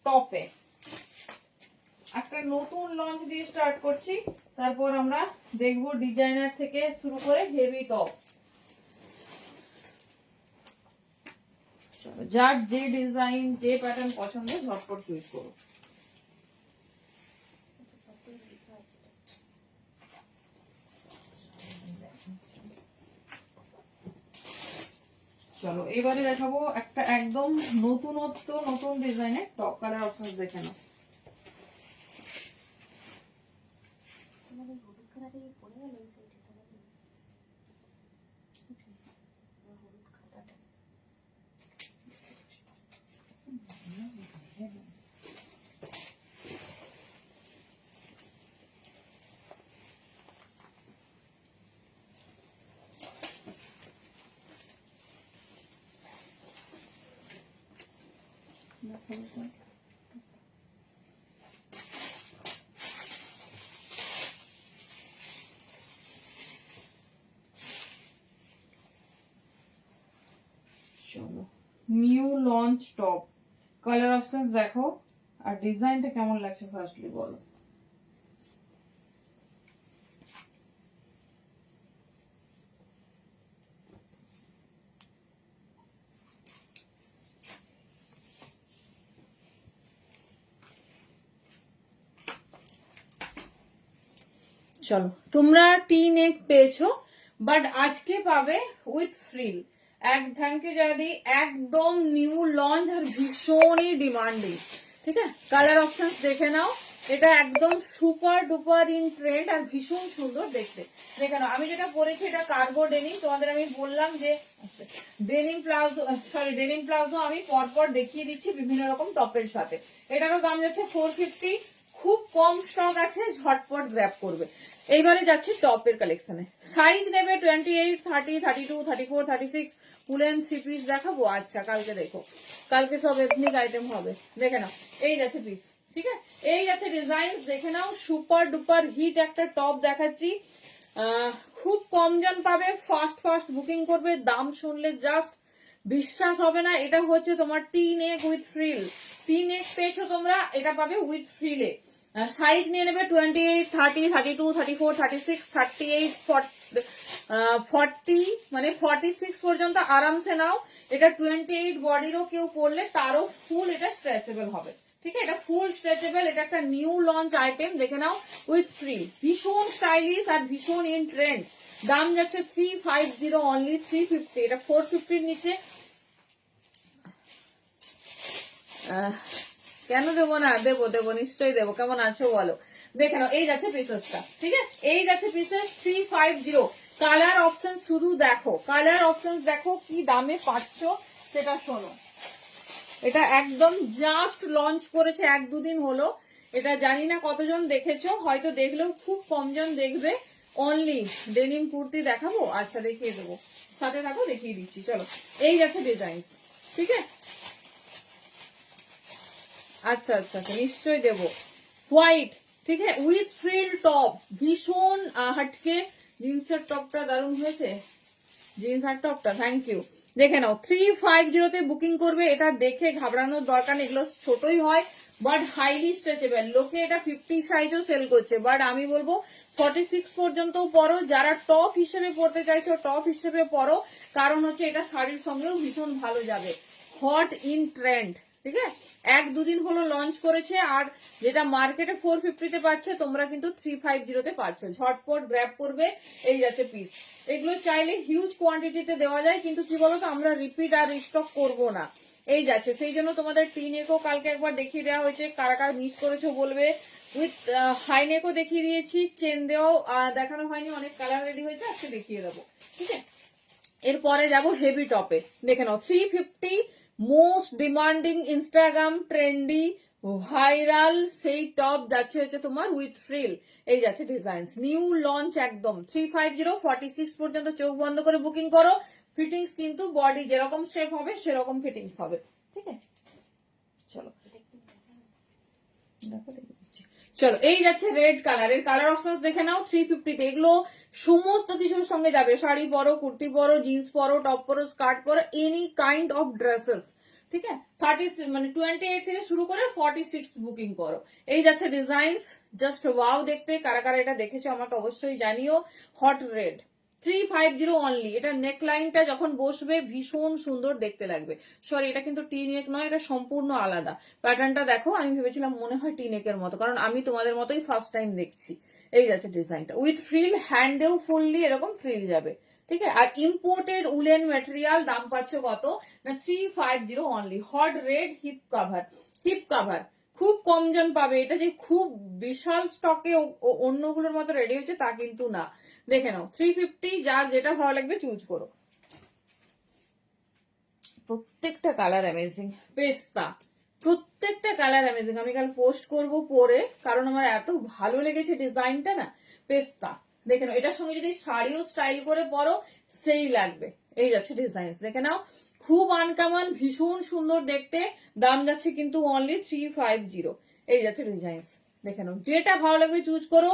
Speaker 1: টপে। একটা নতুন লঞ্চ দিয়ে স্টার্ট করছি, তারপর আমরা দেখবো ডিজাইনার থেকে শুরু করে হেভি টপ। যার যে ডিজাইন যে প্যাটার্ন পছন্দ ঝটপট চুজ করো। চলো এবারে দেখাবো একটা একদম নতুনত্ব, নতুন ডিজাইনের টপ। কালার অপশন দেখে নাও। চলো new launch top, colour option দেখো আর ডিজাইনটা কেমন লাগছে ফার্স্টলি বলো। চলো তোমরা টি নেক পেয়েছো, বাট আজকে পাবে উইথ ফ্রিল। থ্যাংক ইউ জাদি, একদম নিউ লঞ্চ আর ভীষণই ডিমান্ডিং। ঠিক আছে, কালার অপশন দেখে নাও, এটা একদম সুপার ডুপার ইন ট্রেন্ড আর ভীষণ সুন্দর দেখতে। দেখে নাও, আমি যেটা পরেছি এটা কার্গো ডেনিম, তোমাদের আমি বললাম যে ডেনিম প্লাজো, ডেনিম প্লাজো আমি পরপর দেখিয়ে দিচ্ছি বিভিন্ন রকম টপের সাথে। এটারও দাম যাচ্ছে 450, খুব কম স্টক আছে, ঝটপট গ্র্যাব করবে। এইবারে যাচ্ছে টপের কালেকশনে। সাইজ নেবে 28, 30, 32, 34, 36। উলেন 3 পিস দেখাবো? আচ্ছা কালকে দেখো, কালকে সব এথনিক আইটেম হবে। দেখে নাও, এই যাচ্ছে পিস। ঠিক আছে, এই যাচ্ছে ডিজাইন, দেখে নাও। সুপার ডুপার হিট একটা টপ দেখাচ্ছি, খুব কম জন পাবে, ফাস্ট ফাস্ট বুকিং করবে। দাম শুনলে জাস্ট বিশ্বাস হবে না। এটা হচ্ছে তোমার টি নেক উইথ ফ্রিল। টি নেক পেয়েছো তোমরা, এটা পাবে উইথ ফ্রিলে। সাইজ নিয়ে নেবে 28, 30, 32, 34, 36, 38, 40, মানে 46 পর্যন্ত আরামসে নাও। এটা 28 বডিরও কেউ পরলে তারও ফুল এটা স্ট্রেচেবল হবে। ঠিক আছে, এটা ফুল স্ট্রেচেবল, এটা একটা নিউ লঞ্চ আইটেম, দেখে নাও উইথ ফ্রি। ভীষণ স্টাইলিশ আর ভীষণ ইন ট্রেন্ড। দাম যাচ্ছে 350 অনলি, 350। এটা 450 নিচে কেন দেবো না? দেবো দেবো, নিশ্চয়ই দেবো। কেমন আছো বলো? দেখে নাও, এই যাচ্ছে পিসেসটা। ঠিক আছে, এই যাচ্ছে পিসেস 350। কালার অপশন শুধু দেখো, কালার অপশন দেখো কি দামে পাচ্ছ সেটা শোনো। এটা একদম জাস্ট লঞ্চ করেছে, 1-2 দিন হলো। এটা জানি না কতজন দেখেছো, হয়তো দেখলেও খুব কম জন দেখবে। অনলি ডেনিম কুর্তি দেখাবো? আচ্ছা দেখিয়ে দেবো, সাথে থাকো দেখিয়ে দিচ্ছি। চলো, এই যাচ্ছে ডিজাইন। ঠিক আছে, আচ্ছা আচ্ছা আচ্ছা, নিশ্চয়ই দেবো। হোয়াইট, ঠিক আছে, উইথ ফ্রিল টপ, ভীষণ হাটকে। জিন্সের টপটা দারুণ হয়েছে, জিন্স আর টপটা, থ্যাংক ইউ। দেখে নাও, 350 বুকিং করবে। এটা দেখে ঘাবড়ানোর দরকার নেই, এগুলো ছোটই হয় বাট হাইলি স্ট্রেচেবল। লোকে এটা 50 সাইজও সেল করছে, বাট আমি বলবো 46 পর্যন্ত পরো। যারা টপ হিসেবে পরতে চাইছো টপ হিসেবে পরো, কারণ হচ্ছে এটা শাড়ির সঙ্গেও ভীষণ ভালো যাবে। Hot in trend. ঠিক আছে, 1-2 দিন হলো লঞ্চ করেছে, আর যেটা মার্কেটে 450-তে পাচ্ছে তোমরা কিন্তু 350-তে পাচ্ছ। ঝটপট গ্র্যাব করবে। এই যাচ্ছে পিস। এগুলো চাইলে হিউজ কোয়ান্টিটিতে দেওয়া যায়, কিন্তু কি বলতো আমরা রিপিট আর রিস্টক করবো না। এই যাচ্ছে, সেই জন্য তোমাদের টিনেকও কালকে একবার দেখিয়ে দেওয়া হয়েছে, কারা কারা মিস করেছো বলবে। উইথ হাইনেকও দেখিয়ে দিয়েছি, চেন দেওয়াও দেখানো হয়নি, অনেক কালার রেডি হয়েছে, আজকে দেখিয়ে দেবো। ঠিক আছে, এরপরে যাবো হেভি টপে। দেখে নাও, 350 most demanding, Instagram trendy viral সেই টপ যাচ্ছে হচ্ছে তোমার উইথ ফ্রিল। এই যাচ্ছে ডিজাইন, নিউ লঞ্চ একদম। 350, 46 পর্যন্ত চোখ বন্ধ করে বুকিং করো। ফিটিংস কিন্তু বডি যেরকম শেপ হবে সেরকম ফিটিংস হবে। ঠিক আছে, চলো চলো, এই যাচ্ছে রেড কালারের। কালার অপশন দেখে নাও, 350-তে। এগুলো সমস্ত কিছুর সঙ্গে যাবে, শাড়ি পরো, কুর্তি পরো, জিন্স পরো, টপ পরো, স্কার্ট পরো, এনি কাইন্ড অফ ড্রেসেস। ঠিক আছে, 28 থেকে শুরু করে 46 বুকিং করো। এই যাচ্ছে ডিজাইন, জাস্ট ওয়াও দেখতে। কারা কারা এটা দেখেছো আমাকে অবশ্যই জানিও। Hot red, 350 only. এটা নেক লাইনটা যখন বসবে ভীষণ সুন্দর দেখতে লাগবে। সরি, এটা কিন্তু টি নেক নয়, এটা সম্পূর্ণ আলাদা। প্যাটার্নটা দেখো, আমি ভেবেছিলাম মনে হয় টি নেকের মতো, কারণ আমি তোমাদের মতোই ফার্স্ট টাইম দেখছি। এই যাচ্ছে ডিজাইনটা উইথ ফ্রিল, হ্যান্ডেও ফুললি এরকম ফ্রিল যাবে। ঠিক আছে, আর ইম্পোর্টেড উলেন ম্যাটেরিয়াল। দাম পাচ্ছে কত না 350 only. Hot red hip cover, hip cover খুব কম জন পাবে। এটা যে খুব বিশাল স্টকে অন্যগুলোর মতো রেডি হয়েছে তা কিন্তু না। দেখে নাও, 350, যার যেটা ভালো লাগবে চুজ করো। প্রত্যেকটা কালার অ্যামেজিং। পেস্তা, প্রত্যেকটা কালার অ্যামেজিং। আমি কাল পোস্ট করব পরে, কারণ আমার এত ভালো লেগেছে ডিজাইনটা না। পেস্তা, দেখে নাও, এটার সঙ্গে যদি শাড়িও স্টাইল করে পরো সেই লাগবে। এই যাচ্ছে ডিজাইন, দেখে নাও, খুব আনকমন, ভীষণ সুন্দর দেখতে। দাম যাচ্ছে কিন্তু অনলি 350। এই যাচ্ছে ডিজাইন, দেখে নাও, যেটা ভালো লাগবে চুজ করো।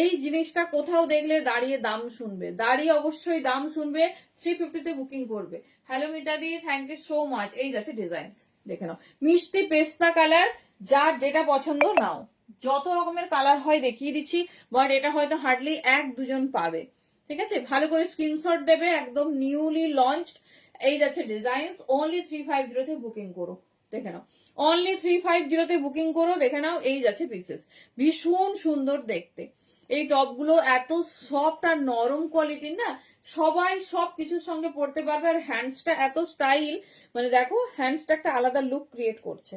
Speaker 1: এই জিনিসটা কোথাও দেখলে দাঁড়িয়ে দাম শুনবে, দাঁড়িয়ে অবশ্যই দাম শুনবে। 350-তে বুকিং করবে। হ্যালো মিতাদি, থ্যাংক ইউ সো মাচ। এই যাচ্ছে ডিজাইন, দেখে নাও, মিষ্টি পেস্তা কালার, যার যেটা পছন্দ নাও। যত রকমের কালার হয় দেখিয়ে দিচ্ছি, বাট এটা হয়তো হার্ডলি 1-2 জন পাবে। ঠিক আছে, ভালো করে স্ক্রিনশট দেবে, একদম নিউলি লঞ্চড। এই যাচ্ছে ডিজাইন, অনলি 350-তে বুকিং করো। দেখে নাও, অনলি 350-তে বুকিং করো। দেখে নাও, এই যাচ্ছে পিসেস, ভীষণ সুন্দর দেখতে। এই টপগুলো এত সফট আর নরম কোয়ালিটির না, সবাই সব কিছুর সঙ্গে পরতে পারবে। আর হ্যান্ডসটা এত স্টাইল, মানে দেখো হ্যান্ডসটা একটা আলাদা লুক ক্রিয়েট করছে।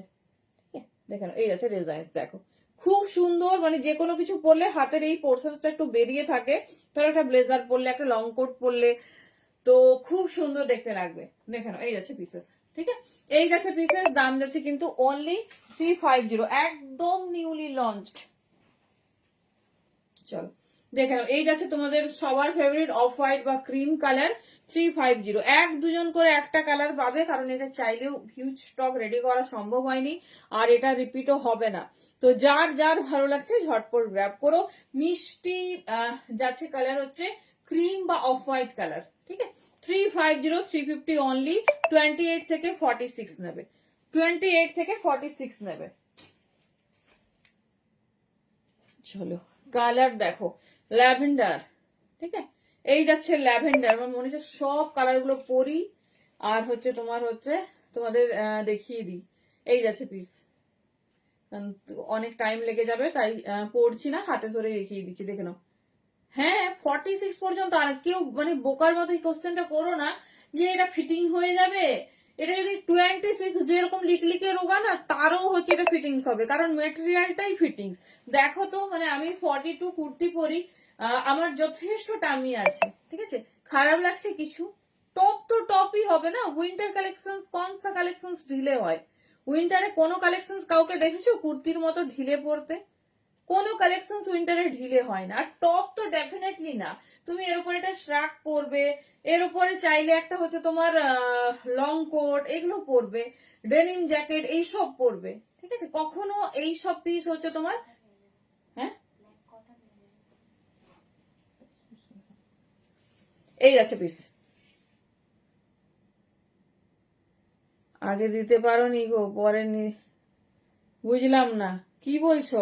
Speaker 1: দেখে নাও, এই যাচ্ছে ডিজাইন, দেখো খুব সুন্দর, মানে যে কোনো কিছু পরলে হাতের এই পোর্শনটা একটু বেরিয়ে থাকে। ধরো একটা ব্লেজার পরলে, একটা লং কোট পরলে, তো খুব সুন্দর দেখতে লাগবে। দেখে নাও, এই যাচ্ছে পিসেস। ঠিক আছে, এই যাচ্ছে পিসেস, দাম যাচ্ছে কিন্তু অনলি 350, একদম নিউলি লঞ্চড। চলো দেখে নাও, এই যাচ্ছে তোমাদের সবার ফেভারিট অফ হোয়াইট বা ক্রিম কালার, 350। 1-2 জন করে একটা কালার পাবে, কারণ এটা চাইলেও হিউজ স্টক রেডি করা সম্ভব হয়নি, আর এটা রিপিটও হবে না। তো যার যার ভালো লাগছে ঝটপট গ্র্যাব করো। মিষ্টি যাচ্ছে কালার হচ্ছে ক্রিম বা অফ হোয়াইট কালার। ঠিক আছে, 350, 350 অনলি। 28 থেকে 46 নেবে, 28 থেকে 46 নেবে। চলো কালার দেখো, ল্যাভেন্ডার। ঠিক আছে, এই যাচ্ছে ল্যাভেন্ডার। আমার মনে হচ্ছে সব কালার গুলো পরি, আর হচ্ছে তোমাদের দেখিয়ে দিই। এই যাচ্ছে পিস, অনেক টাইম লেগে যাবে তাই পড়ছি না, হাতে ধরে দেখিয়ে দিচ্ছি। দেখে নাও, হ্যাঁ 46 পর্যন্ত। আর কেউ মানে বোকার মতো এই কোশ্চেনটা করো না যে এটা ফিটিং হয়ে যাবে। এটা যদি 26 যেরকম লিকলিকে রোগা না, তারও হচ্ছে এটা ফিটিংস হবে, কারণ মেটেরিয়ালটাই ফিটিংস। দেখো তো, মানে আমি 42 কুর্তি পরি, আমার যথেষ্ট টামি আছে। ঠিক আছে, খারাপ লাগছে কিছু? টপ তো টপই হবে না। উইন্টার কালেকশন, কনসা কালেকশন ঢিলে হয়? উইন্টারে কোনো কালেকশন কাউকে দেখেছো কুর্তির মতো ঢিলে পরতে? কোনো কালেকশন উইন্টারে ঢিলে হয় না। আর টপ তো ডেফিনেটলি না। তুমি এর উপরে একটা শ্রাক পরবে, এর উপরে চাইলে একটা হচ্ছে তোমার লং কোট, এগুলো পরবে, ডেনিম জ্যাকেট এইসব পরবে। ঠিক আছে, কখনো এইসব পিস হচ্ছে তোমার, হ্যাঁ এই আছে পিস। আগে দিতে পারো নি গো, পরে বুঝলাম না কি বলছো।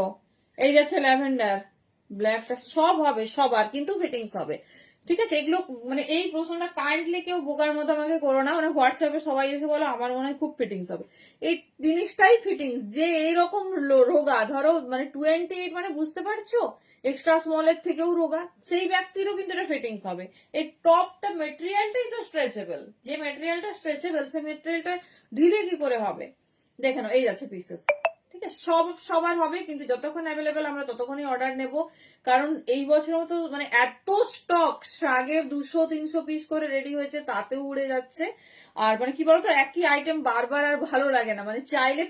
Speaker 1: এই যাচ্ছে ল্যাভেন্ডার, ব্ল্যাকটা, সব হবে সবার, কিন্তু ফিটিংস হবে। ঠিক আছে, এগুলো মানে এই প্রশ্নটা কাইন্ডলি কেউ বোকার মতো আমাকে করো না। মানে হোয়াটসঅ্যাপে সবাই এসে বলো আমার মনে হয় খুব ফিটিংস হবে। এই জিনিসটাই ফিটিংস, যে এইরকম রোগা, ধরো মানে 28 মানে বুঝতে পারছো, এক্সট্রা স্মলের থেকেও রোগা, সেই ব্যক্তিরও কিন্তু এটা ফিটিংস হবে। এই টপটা মেটেরিয়ালটাই তো স্ট্রেচেবল, যে মেটেরিয়ালটা স্ট্রেচেবল সেই মেটেরিয়ালটা ঢিলে কি করে হবে। দেখে নাও, এই যাচ্ছে পিসেস। ঠিক আছে, সবার হবে, কিন্তু যতক্ষণ অ্যাভেলেবেল আমরা ততক্ষণই অর্ডার নেব, কারণ এই বছর মতো মানে এত স্টক, আগে 200-300 পিস করে রেডি হয়েছে, তাতেও উড়ে যাচ্ছে। আর মানে কি বলতো, একই আইটেম বারবার আর ভালো লাগে না। মানে চাইলে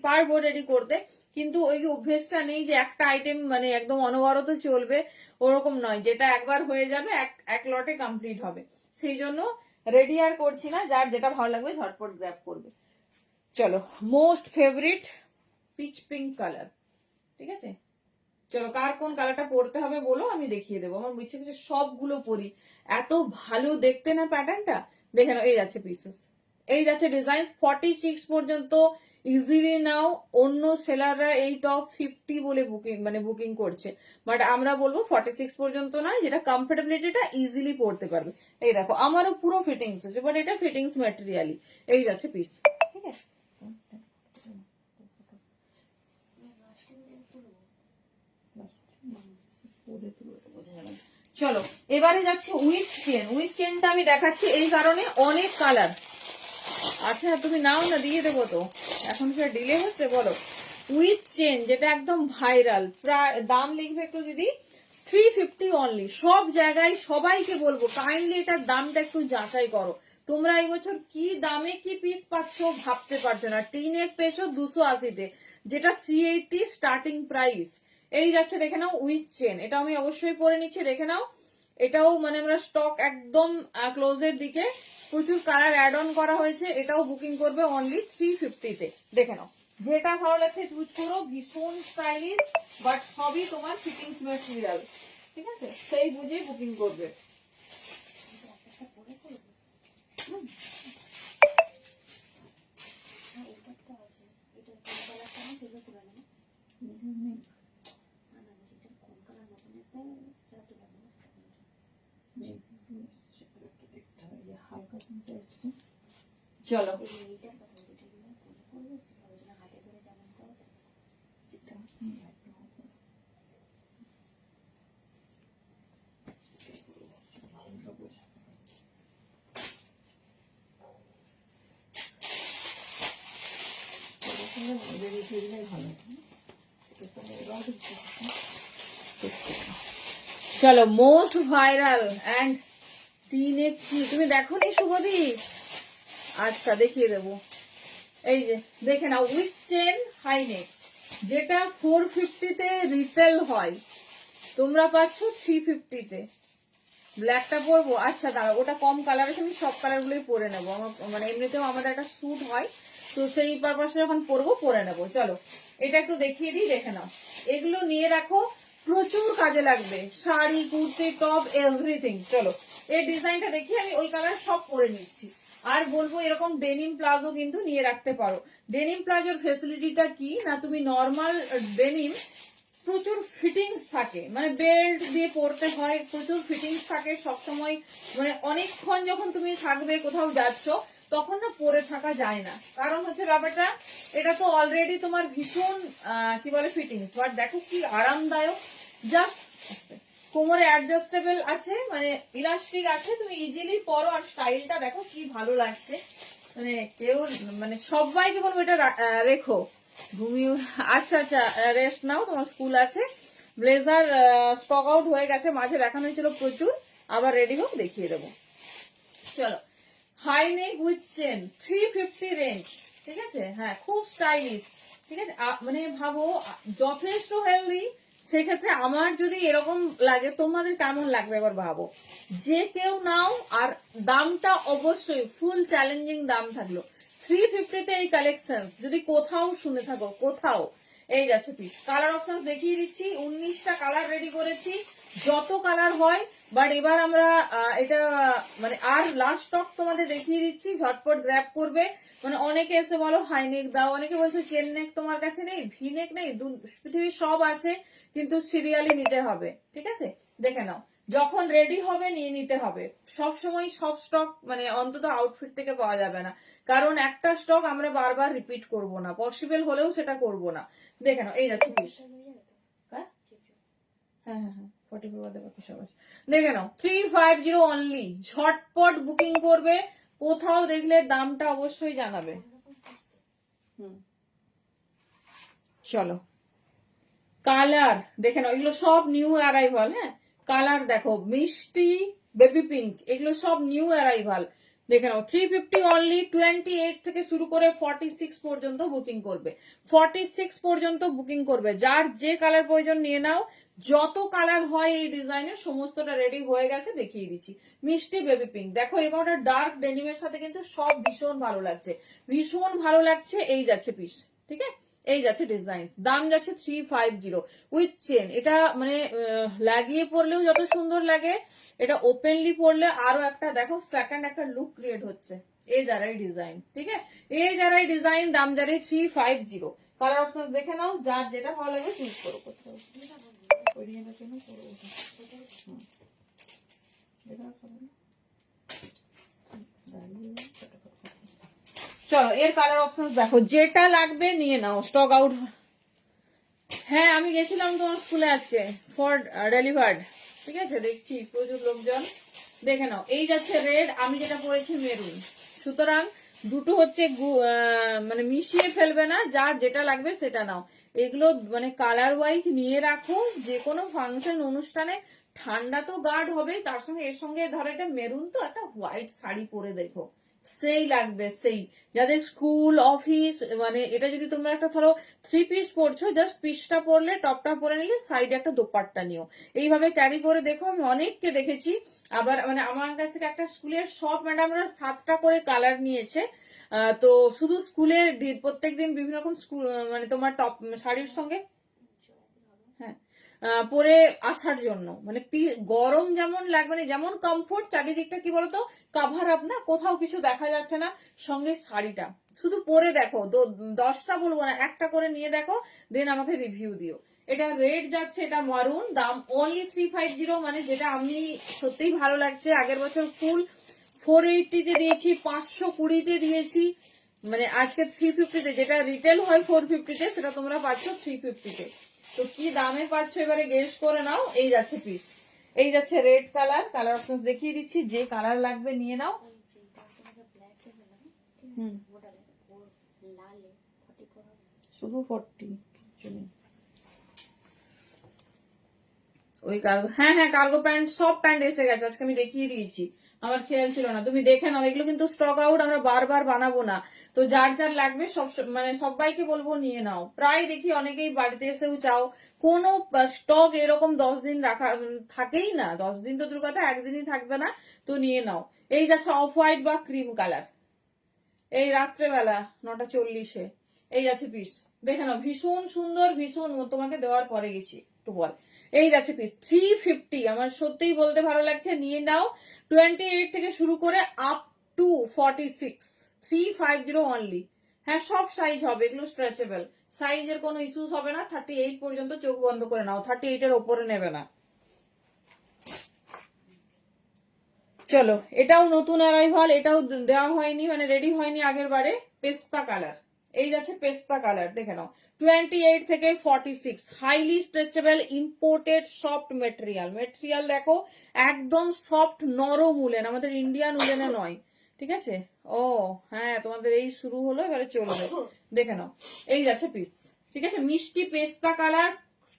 Speaker 1: পারবো রেডি করতে, কিন্তু ওই অভ্যেসটা নেই যে একটা আইটেম মানে একদম অনবরত চলবে, ওরকম নয়, যেটা একবার হয়ে যাবে এক লটে কমপ্লিট হবে। সেই জন্য রেডি আর করছি না, যার যেটা ভালো লাগবে ঝটপট গ্র্যাব করবে। চলো, most favourite pitch pink colour. ঠিক আছে, চলো কার কোন কালারটা পরতে হবে বলো, আমি দেখিয়ে দেবো। আমার ইচ্ছে করছে সবগুলো পরি, এত ভালো দেখতে না প্যাটার্নটা। দেখে নাও, এই যাচ্ছে পিসেস, এই যাচ্ছে ডিজাইন। 46 পর্যন্ত ইজিলি নাও। অন্য সেলাররা এই টপ 50 বলে বুকিং করছে, বাট আমরা বলবো 46 পর্যন্ত নয়, যেটা কমফোর্টেবিলিটিটা ইজিলি পরতে পারবে। এই দেখো, আমারও পুরো ফিটিংস আছে, বাট এটা ফিটিংস ম্যাটেরিয়ালি। এই যাচ্ছে পিস। ঠিক আছে, চলো এবারে যাচ্ছে উইথ চেন। উইথ চেনটা আমি দেখাচ্ছি এই কারণে, অনেক কালার আচ্ছা তুমি নাও না, দিয়ে দেবো তো, এখন কি ডিলে হচ্ছে বলো। উইথ চেন যেটা একদম ভাইরাল, প্রায় দাম লিখবে একটু দিদি, 350 অনলি। সব জায়গায় সবাইকে বলবো কাইন্ডলি এটার দামটা একটু যাচাই করো। তোমরা এই বছর কি দামে কি পিস পাচ্ছ ভাবতে পারছো না। টিনেক পেয়েছো 280-তে, যেটা 380 স্টার্টিং প্রাইস। এই যাচ্ছে, দেখে নাও উইথ চেন, এটা আমি অবশ্যই পরে নিচ্ছি, দেখে নাও এটাও মানে আমরা স্টক একদম ক্লোজের দিকে, প্রচুর কালার অ্যাড অন করা হয়েছে। এটাও বুকিং করবে অনলি 350-তে। দেখে নাও, যেটা ভালো লাগছে চুজ করো। ভীষণ স্টাইলিশ, বাট সবই তোমার ফিটিংস ম্যাটেরিয়াল, ঠিক আছে? সেই বুঝে বুকিং করবে।
Speaker 2: একটা পরে করবো। হ্যাঁ, এটা তো আছে। এটার কোন কালারটা না সেটা তুলে নেবো। না না, যেটা কোন কালার নতুন এসে সেটা তুলে নেবো।
Speaker 1: চলো,
Speaker 2: এইটার কথা বলছি, এটা কি পরে করবো? সেটা ওই জন্য হাতে ধরে যেমন করো সেটা।
Speaker 1: চলো, মোস্ট ভাইরাল অ্যান্ড টিনেক। তুমি দেখো নি শুভদীপ? আচ্ছা, দেখিয়ে দেবো। এই যে দেখে নাও, উইথ চেন হাই নেক, যেটা 450-তে রিটেল হয়, তোমরা পাচ্ছ 350-তে। ব্ল্যাকটা পরবো? আচ্ছা দাঁড়াও, ওটা কম কালার আছে, আমি সব কালার গুলোই পরে নেবো। আমার মানে এমনিতেও আমাদের একটা স্যুট হয়, তো সেই পারপাসে যখন পরবো পরে নেবো। চলো, এটা একটু দেখিয়ে দিই, দেখে নাও। এগুলো নিয়ে রাখো, প্রচুর কাজে লাগবে। Sari, kurti, top, everything. চলো, এই ডিজাইনটা দেখি, আমি ওই কালার সব পরে নিচ্ছি। আর বলবো, এরকম ডেনিম প্লাজো কিন্তু নিয়ে রাখতে পারো। ডেনিম প্লাজোর ফেসিলিটিটা কি না, তুমি নর্মাল ডেনিম প্রচুর ফিটিংস থাকে, মানে বেল্ট দিয়ে পরতে হয়, প্রচুর ফিটিংস থাকে সবসময়। মানে অনেকক্ষণ যখন তুমি থাকবে, কোথাও যাচ্ছ, তখন না পরে থাকা যায় না। কারণ হচ্ছে ব্যাপারটা, এটা তো অলরেডি তোমার ভীষণ কি বলে ফিটিংস, বাট দেখো কি আরামদায়ক। জাস্ট কোমরে অ্যাডজাস্টেবল আছে, মানে ইলাস্টিক আছে, তুমি ইজিলি পরো। আর স্টাইলটা দেখো কি ভালো লাগছে, মানে কেউ মানে সবাইকে বলবো এটা রেখো, ঘুমিয়ে। আচ্ছা আচ্ছা, রেস্ট নাও, তোমার স্কুল আছে। ব্লেজার স্টক আউট হয়ে গেছে, মাঝে দেখানো হয়েছিল প্রচুর, আবার রেডি হোক, দেখিয়ে দেবো। চলো, high neck with chain, 350 range, ঠিক আছে? হ্যাঁ, খুব স্টাইলিশ, ঠিক আছে? মানে ভাবো, যথেষ্ট হেলদি। সেক্ষেত্রে আমার যদি এরকম লাগে, তোমাদের কেমন লাগবে এবার ভাবো। যে কেউ নাও, আর দামটা অবশ্যই ফুল চ্যালেঞ্জিং দাম থাকলো। 350-তে এই কালেকশন যদি কোথাও শুনে থাকো, কোথাও। এই যাচ্ছে পিস। কালার অপশন দেখিয়ে দিচ্ছি, 19টা কালার রেডি করেছি, যত কালার হয়। বাট এবার আমরা এটা মানে আর লাস্ট স্টক তোমাদের দেখিয়ে দিচ্ছি, ঝটপট গ্র্যাব করবে। মানে অনেকে এসে বলো হাই নেক দাও, অনেকে বলছে চেন নেক তোমার কাছে নেই, ভি নেক নেই, পৃথিবীর সব আছে, কিন্তু সিরিয়ালি নিতে হবে, ঠিক আছে? দেখে নাও, যখন রেডি হবে নিয়ে নিতে হবে। সব সময় সব স্টক মানে অন্তত আউটফিট থেকে পাওয়া যাবে না, কারণ একটা স্টক আমরা বারবার রিপিট করব না, পসিবল হলেও সেটা করব না। দেখে নাও, এই যাচ্ছে পিস। হ্যাঁ হ্যাঁ হ্যাঁ, 44 বাদে বাকি সব আছে। দেখে নাও, 350 অনলি। ঝটপট বুকিং করবে, কোথাও দেখলে দামটা অবশ্যই জানাবে। চলো, কালার দেখে নাও, এগুলো সব নিউ অ্যারাইভাল। হ্যাঁ, কালার দেখো, মিষ্টি, বেবি পিঙ্ক, এগুলো সব নিউ অ্যারাইভাল। দেখে নাও, 350 অনলি। 28 থেকে শুরু করে 46 পর্যন্ত বুকিং করবে, 46 পর্যন্ত বুকিং করবে। যার যে কালার প্রয়োজন নিয়ে নাও, যত কালার হয় এই ডিজাইনের সমস্তটা রেডি হয়ে গেছে, দেখিয়ে দিচ্ছি। মিষ্টি, বেবি পিঙ্ক, দেখো এরকম একটা ডার্ক ডেনিমের সাথে কিন্তু সব ভীষণ ভালো লাগছে, ভীষণ ভালো লাগছে। এই যাচ্ছে পিস, ঠিক আছে? এই যাচ্ছে ডিজাইন, দাম যাচ্ছে 350 উইথ চেন। এটা মানে লাগিয়ে পরলেও যত সুন্দর লাগে, এটা ওপেনলি পরলে আরো একটা দেখো সেকেন্ড একটা লুক ক্রিয়েট হচ্ছে। এই যারাই ডিজাইন, ঠিক আছে? এই যারাই ডিজাইন, দাম যারাই 350। কালার অপশন দেখে নাও, যার যেটা ভালো লাগবে চুজ করো। কোথাও চলো, এর কালার অপশন দেখো, যেটা লাগবে নিয়ে নাও, স্টক আউট। হ্যাঁ, আমি গেছিলাম তোমার স্কুলে আজকে ফর ডেলিভার্ড, ঠিক আছে? দেখছি প্রচুর লোকজন। দেখে নাও, এই যাচ্ছে রেড, আমি যেটা পরেছি মেরুন। সুতরাং দুটো হচ্ছে মানে মিশিয়ে ফেলবে না, যার যেটা লাগবে সেটা নাও। এগুলো মানে কালার ওয়াইজ নিয়ে রাখো, যে কোনো ফাংশন অনুষ্ঠানে। ঠান্ডা তো গার্ড হবে, তার সঙ্গে এর সঙ্গে ধরো এটা মেরুন, তো একটা হোয়াইট শাড়ি পরে দেখো সেই লাগবে সেই, যাদের স্কুল অফিস, মানে এটা যদি তোমরা একটা ধরো 3 পিস পরছো, জাস্ট পিসটা পরলে, টপটা পরে নিলে, সাইডে একটা দোপাট্টা নিও, এইভাবে ক্যারি করে দেখো। আমি অনেককে দেখেছি। আবার মানে আমার কাছ থেকে একটা স্কুলের সব ম্যাডামরা 7টা করে কালার নিয়েছে। তো শুধু স্কুলের প্রত্যেকদিন বিভিন্ন রকম স্কুল, মানে তোমার টপ শাড়ির সঙ্গে হ্যাঁ পরে আসার জন্য, মানে গরম যেমন লাগবে না, যেমন কমফোর্ট, চারিদিকটা কি বলতো কাভার আপ না, কোথাও কিছু দেখা যাচ্ছে না, সঙ্গে শাড়িটা শুধু পরে দেখো, 10টা বলবো না, একটা করে নিয়ে দেখো, দেন আমাকে রিভিউ দিও। এটা রেট যাচ্ছে, এটা মারুন, দাম অনলি 350, মানে যেটা আমি সত্যিই ভালো লাগছে। আগের বছর ফুল 480-তে দিয়েছি, 520-তে দিয়েছি, মানে আজকে 350-তে, যেটা রিটেল হয় 450-তে, সেটা তোমরা পাচ্ছ 350-তে। তো কি দামে পাচ্ছ এবারে গেস করে নাও। এই যাচ্ছে পিস, এই যাচ্ছে রেড কালার, কালার অপশন দেখিয়ে দিচ্ছি, যে কালার লাগবে নিয়ে নাও। শুধু 40, ওই কার্গো, হ্যাঁ হ্যাঁ কার্গো প্যান্ট, সব প্যান্ট এসে গেছে, আজকে আমি দেখিয়ে দিয়েছি, আমার খেয়াল ছিল না, তুমি দেখে নাও। এগুলো কিন্তু স্টক আউট, আমরা বারবার বানাবো না, তো যার যার লাগবে সব মানে সবাইকে বলবো নিয়ে নাও। প্রায় দেখি অনেকেই বাড়িতে এসেও চাও, কোনো স্টক এরকম 10 দিন রাখা থাকেই না, 10 দিন তো দূর কথা, একদিনই থাকবে না, তো নিয়ে নাও। এই যাচ্ছে অফ হোয়াইট বা ক্রিম কালার, এই রাত্রেবেলা 9:40-এ, এই আছে পিস, দেখে নাও, ভীষণ সুন্দর, ভীষণ, তোমাকে দেওয়ার পরে গেছি একটু পর। এই যাচ্ছে পিস 350, আমার সত্যিই বলতে ভালো লাগছে, নিয়ে নাও। 28 থেকে শুরু করে আপ টু 46, 350 অনলি। হ্যাঁ সব সাইজ হবে, এগুলো স্ট্রেচেবল, সাইজের কোনো ইস্যুস হবে না। 38 পর্যন্ত চোখ বন্ধ করে নাও, 38-এর ওপরে নেবে না। চলো, এটাও নতুন অ্যারাইভাল, এটাও দেওয়া হয়নি, মানে রেডি হয়নি আগের বারে। পেস্তা কালার, এই যাচ্ছে পেস্তা কালার, দেখে নাও। 28 থেকে 46, highly stretchable, imported soft material, material দেখো একদম সফট, নরম উলেন, আমাদের ইন্ডিয়ান উলেনে নয়, ঠিক আছে। ও হ্যাঁ, তোমাদের এই শুরু হলো, এবারে চলবে, দেখে নাও। এই যাচ্ছে পিস, ঠিক আছে, মিষ্টি পেস্তা কালার,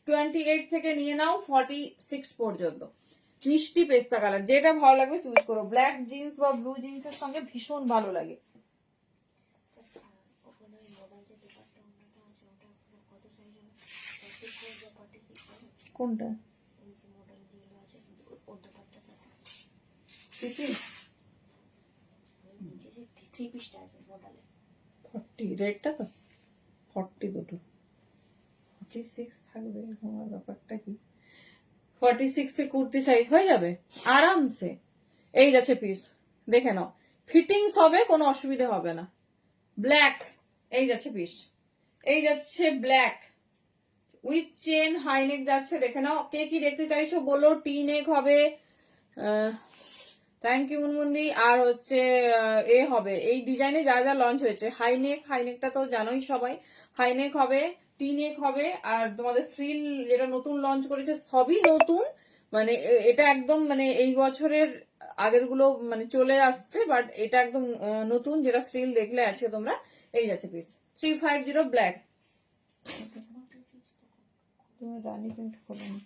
Speaker 1: 28 থেকে নিয়ে নাও 46 পর্যন্ত, মিষ্টি পেস্তা কালার, যেটা ভালো লাগবে চুজ করো। ব্ল্যাক জিন্স বা ব্লু জিন্সের সঙ্গে ভীষণ ভালো লাগে। কোনটা? রেটটা তো 40, দুটো 46 থাকবে, আমার ব্যাপারটা কি, 46-এ কুর্তি সাইজ হয়ে যাবে আরামসে। এই যাচ্ছে পিস, দেখে নাও, ফিটিংস হবে, কোনো অসুবিধা হবে না। ব্ল্যাক, এই যাচ্ছে পিস, এই যাচ্ছে ব্ল্যাক উইথ চেন, হাইনেক যাচ্ছে, দেখে নাও। কে কি দেখতে চাইছো বলো, টি নেক হবে, থ্যাংক ইউ মুনমুন্দি, আর হচ্ছে এ হবে, এই ডিজাইনে যা যা লঞ্চ হয়েছে, হাইনেক, হাইনেকটা তো জানোই সবাই, হাইনেক হবে, টি নেক হবে, আর তোমাদের ফ্রিল যেটা নতুন লঞ্চ করেছে, সবই নতুন, মানে এটা একদম মানে এই বছরের আগের গুলো মানে চলে আসছে, বাট এটা একদম নতুন, যেটা ফ্রিল দেখলে আছে তোমরা। এই যাচ্ছে পিস 350 ব্ল্যাক। তুমি রানী পিঙ্ক করো না,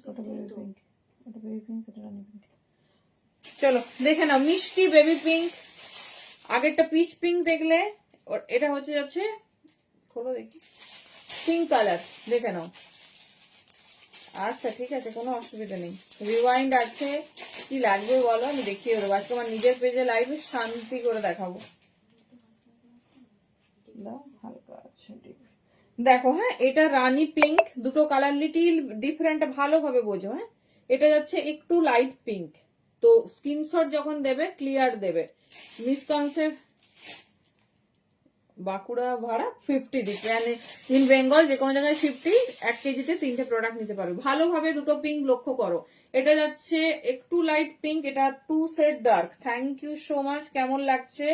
Speaker 1: ওটা বেবি পিঙ্ক, ওটা বেবি পিঙ্ক, ওটা রানী পিঙ্ক। চলো দেখে নাও, মিষ্টি বেবি পিঙ্ক, আগেরটা পিচ পিঙ্ক দেখলে, এটা হচ্ছে যাচ্ছে, খোলো দেখি, পিঙ্ক কালার, দেখে নাও। আচ্ছা ঠিক আছে, কোনো অসুবিধা নেই, রিওয়াইন্ড আছে, কি লাগবে বলো, আমি দেখিয়ে দেবো, আজকে আমার নিজের পেজে লাইভে শান্তি করে দেখাবো। হালকা আছে, দেখো, হ্যাঁ এটা রানী পিঙ্ক, দুটো কালার লিটিল ডিফারেন্ট, ভালোভাবে বোঝো। হ্যাঁ এটা যাচ্ছে একটু লাইট পিঙ্ক, তো স্ক্রিনশট যখন দেবে ক্লিয়ার দেবে। মিসকনসেপ্ট, বাঁকুড়া ভাড়া 50 দিচ্ছে, মানে ইন বেঙ্গল যে কোনো জায়গায় 50, 1 কেজিতে 3টে প্রোডাক্ট নিতে পারো। ভালোভাবে দুটো পিঙ্ক লক্ষ্য করো, এটা যাচ্ছে একটু লাইট পিঙ্ক, এটা 2 set dark. Thank you so much, কেমন লাগছে?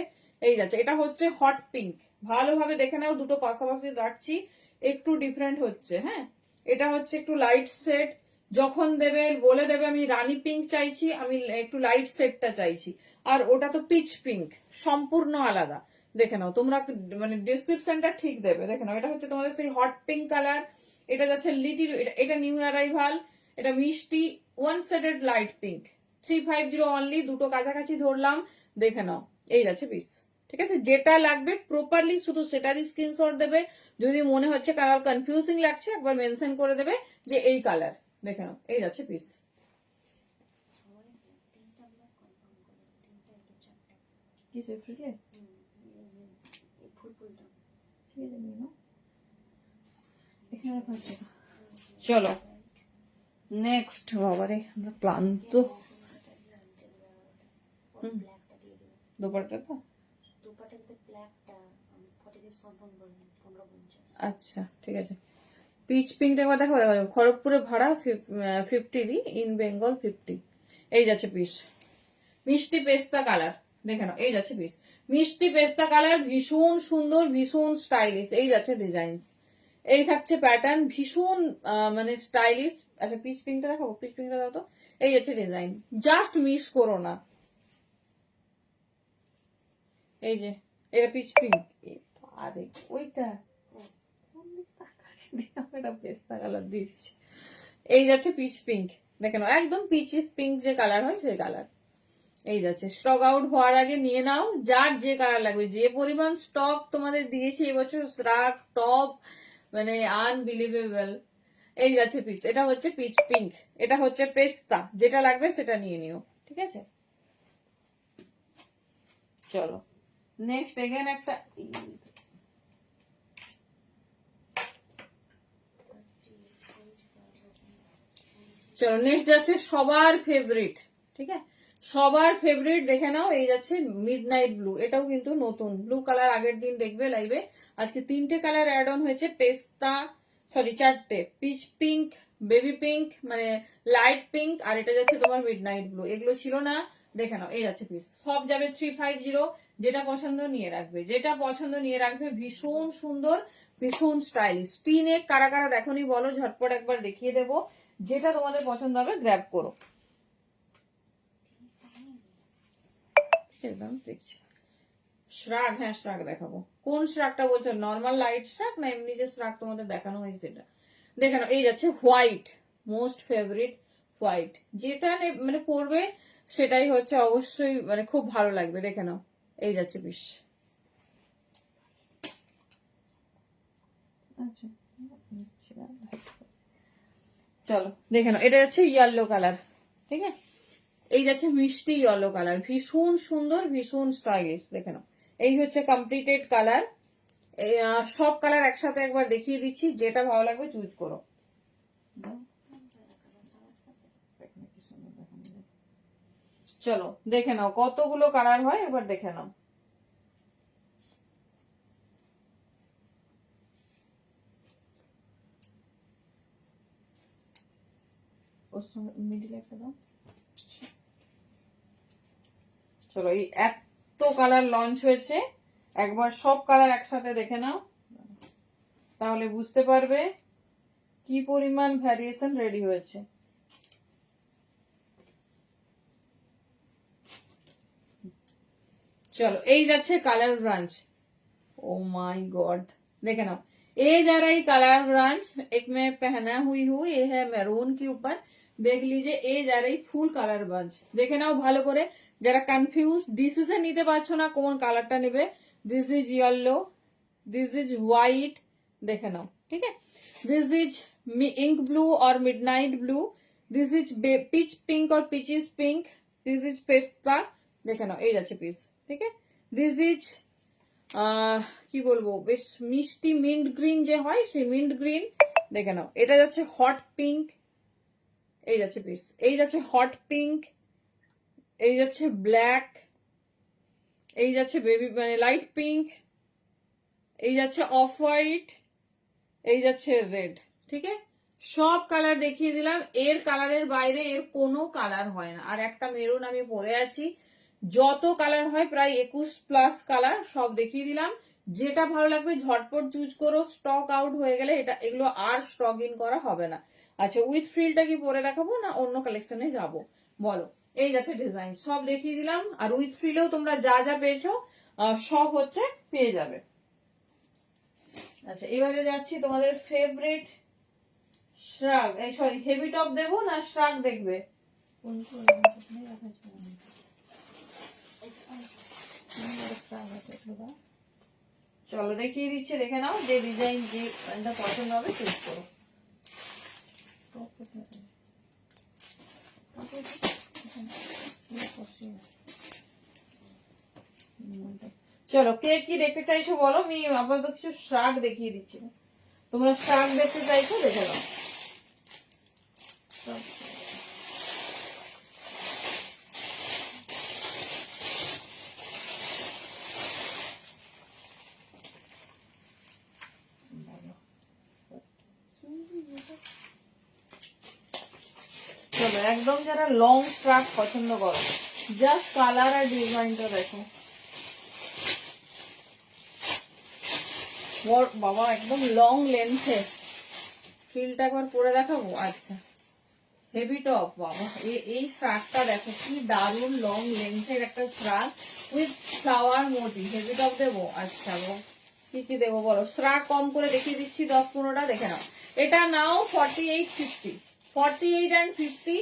Speaker 1: এই যাচ্ছে, এটা হচ্ছে হট পিঙ্ক, ভালোভাবে দেখে নাও, দুটো পাশাপাশি রাখছি, একটু ডিফারেন্ট হচ্ছে। হ্যাঁ এটা হচ্ছে একটু লাইট সেট, যখন দেবে বলে দেবে আমি রানী পিঙ্ক চাইছি, আমি একটু লাইট সেটটা চাইছি, আর ওটা তো পিচ পিঙ্ক, সম্পূর্ণ আলাদা। দেখে নাও তোমরা, মানে ডিসক্রিপশনটা ঠিক দেবে, দেখে নাও। এটা হচ্ছে তোমাদের সেই হট পিঙ্ক কালার, এটা যাচ্ছে লিটিল, এটা নিউ অ্যারাইভাল, এটা মিষ্টি 1 শেডেড লাইট পিঙ্ক, 350 অনলি, দুটো কাছাকাছি ধরলাম, দেখে নাও এই যাচ্ছে পিস। ঠিক আছে, যেটা লাগবে প্রপারলি শুধু সেটারই স্ক্রিনশট দেবে। যদি মনে হচ্ছে কালার কনফিউজিং লাগছে একবার মেনশন করে দেবে যে এই কালার, দেখে নাও এই যাচ্ছে পিস।
Speaker 2: তিনটা ব্ল্যাক কনফার্ম করো, তিনটা কি চারটা?
Speaker 1: কি সেফ্রিলে
Speaker 2: এই ফুলটা
Speaker 1: কি দেবে না এখানে পাচ্ছি। চলো নেক্সট, বাবারে আমরা ক্লান্ত।
Speaker 2: ব্ল্যাকটা দিয়ে দিও,
Speaker 1: দুপাট্টা তো
Speaker 2: দুপাটাতে ব্ল্যাকটা 46 কনফার্ম করো, 1550।
Speaker 1: আচ্ছা ঠিক আছে। পিচ পিঙ্কটা একবার দেখো, খড়গপুরে ভাড়া 50 দি, ইন বেঙ্গল 50। এই যাচ্ছে পিস, মিষ্টি পেস্তা কালার, দেখে নাও এই যাচ্ছে পিস। মিষ্টি পেস্তা কালার, ভীষণ সুন্দর, ভীষণ স্টাইলিশ। এই যাচ্ছে ডিজাইনস, এই থাকছে প্যাটার্ন, ভীষণ মানে স্টাইলিশ। আচ্ছা পিচ পিঙ্কটা দেখাবো, পিচ পিঙ্কটা দাও তো। এই যাচ্ছে ডিজাইন, জাস্ট মিস করো না। এই যে এটা পিচ পিঙ্ক, আরে ওইটা পেস্তা কালার দিয়েছি। এই যাচ্ছে পিচ পিঙ্ক, দেখেন একদম পিচিস পিঙ্ক যে কালার হয় সেই কালার। এই যাচ্ছে, স্টক আউট হওয়ার আগে নিয়ে নাও, যার যে কালার লাগবে। যে পরিমাণ স্টক তোমাদের দিয়েছি এবছর, শ্রাগ টপ মানে আনবিলিভেবল। এই যাচ্ছে পিস, এটা হচ্ছে পিচ পিঙ্ক, এটা হচ্ছে পেস্তা, যেটা লাগবে সেটা নিয়ে নিও। ঠিক আছে, চলো নেক্সট এগেন একটা, চলো নেক্সট যাচ্ছে সবার ফেভারিট। ঠিক আছে, সবার ফেভারিট, দেখে নাও এই যাচ্ছে মিডনাইট ব্লু। এটাও কিন্তু নতুন ব্লু কালার, আগের দিন দেখবে লাইভে। আজকে তিনটে কালার অ্যাড অন হয়েছে, পেস্তা, সরি চারটে, পিচ পিঙ্ক, বেবি পিঙ্ক মানে লাইট পিঙ্ক, আর এটা যাচ্ছে তোমার মিডনাইট ব্লু। এগুলো ছিল না, দেখে নাও এই যাচ্ছে পিস। সব যাবে 350, যেটা পছন্দ নিয়ে রাখবে, যেটা পছন্দ নিয়ে রাখবে। ভীষণ সুন্দর, ভীষণ স্টাইলিশ। টিনে কারা কারা দেখোনি বলো, ঝটপট একবার দেখিয়ে দেবো। যেটা তোমাদের পছন্দ হবে গ্র্যাব করো। দেখছি শ্রাগ, হ্যাঁ শ্রাগ দেখাবো। কোন শ্রাগটা বলছো, নর্মাল লাইট শ্রাগ না এমনি যে শ্রাগ তোমাদের দেখানো হয়েছে সেটা? দেখানো এই যাচ্ছে হোয়াইট, মোস্ট ফেভারিট হোয়াইট। যেটা মানে পরবে সেটাই হচ্ছে অবশ্যই মানে খুব ভালো লাগবে। দেখে নাও এই যাচ্ছে পিস। আচ্ছা চলো দেখে নাও, এটা যাচ্ছে ইয়েলো কালার। ঠিক আছে, এই যাচ্ছে মিষ্টি ইয়েলো কালার, ভীষণ সুন্দর, ভীষণ স্টাইলিশ। দেখে নাও এই হচ্ছে কমপ্লিটেড কালার। সব কালার একসাথে একবার দেখিয়ে দিচ্ছি, যেটা ভালো লাগবে চুজ করো। চলো দেখে নাও কতগুলো কালার হয়, একবার দেখে নাও। মিডিল একটা দাও। চলো এই এত কালার লঞ্চ হয়েছে, একবার সব কালার একসাথে দেখে নাও, তাহলে বুঝতে পারবে কি পরিমাণ ভ্যারিয়েশন রেডি হয়েছে। चलो এই যাচ্ছে colour branch. Oh my God, देखे ना ये जा रही कलर ब्रांच, एक मैं पहना हुई हूँ, ये है मैरून के ऊपर। देख लीजिए ये जा रही ফুল কালার ব্রাঞ্চ। দেখে নাও ভালো করে, যারা কনফিউজ ডিসিশন নিতে পারছো না কোন কালারটা নেবে। This is yellow, this is white, দেখে নাও। ঠিক আছে, দিস ইজ इंक ब्लू और midnight blue, this is peach pink और peaches pink, this is pista. দেখে নাও এই যাচ্ছে পিস। ঠিক আছে, দিস ইজ কি বলবো, বেশ মিষ্টি মিন্ট গ্রিন যে হয় সেই মিন্ট গ্রিন। দেখে নাও এটা যাচ্ছে হট পিঙ্ক, এই যাচ্ছে পিস। এই যাচ্ছে হট পিঙ্ক, এই যাচ্ছে ব্ল্যাক, এই যাচ্ছে বেবি মানে লাইট পিঙ্ক, এই যাচ্ছে অফ হোয়াইট, এই যাচ্ছে রেড। ঠিক আছে, সব কালার দেখিয়ে দিলাম। এর কালারের বাইরে এর কোনো কালার হয় না। আর একটা মেরুন আমি পরে আছি, যত কালার হয় প্রায় 21+ কালার সব দেখিয়ে দিলাম। যেটা ভালো লাগবে ঝটপট চুজ করো, স্টক আউট হয়ে গেলে এগুলো আর স্টক ইন করা হবে না। আচ্ছা উইথ ফ্রিলটা কি পরে দেখাবো না অন্য কালেকশনে যাব বলো? এই যাচ্ছে ডিজাইন সব দেখিয়ে দিলাম, আর উইথ ফ্রিলেও তোমরা যা যা পেয়েছো সব হচ্ছে পেয়ে যাবে। আচ্ছা এবারে যাচ্ছি তোমাদের ফেভারিট শ্রাগ, এই সরি হেভি টপ দেবো না শ্রাগ দেখবে? চলো দেখিয়ে দিচ্ছে, দেখে নাও, যে ডিজাইন যে প্যান্টটা পছন্দ হবে চুজ করো। চলো কে কি দেখতে চাইছো বলো, আমি আপাতত কিছু শাক দেখিয়ে দিচ্ছি। তোমরা শাক দেখতে চাইছো, দেখে নাও। চলো একদম যারা লং স্ট্রাক পছন্দ করো, জাস্ট কালার আর ডিজাইনটা দেখো বাবা, একদম লং লেন্থে। ফিলটা একবার পরে দেখাবো। আচ্ছা, হেভি টপ বাবা, এই স্ট্রাকটা দেখো কি দারুন, লং লেন্থের একটা স্ট্রাক with flower motif. Heavy top দেবো? আচ্ছা কি কি দেবো বলো, স্ট্রাক কম করে দেখিয়ে দিচ্ছি, 10-15টা দেখে নাও। এটা নাও 48-50, 48 and 50,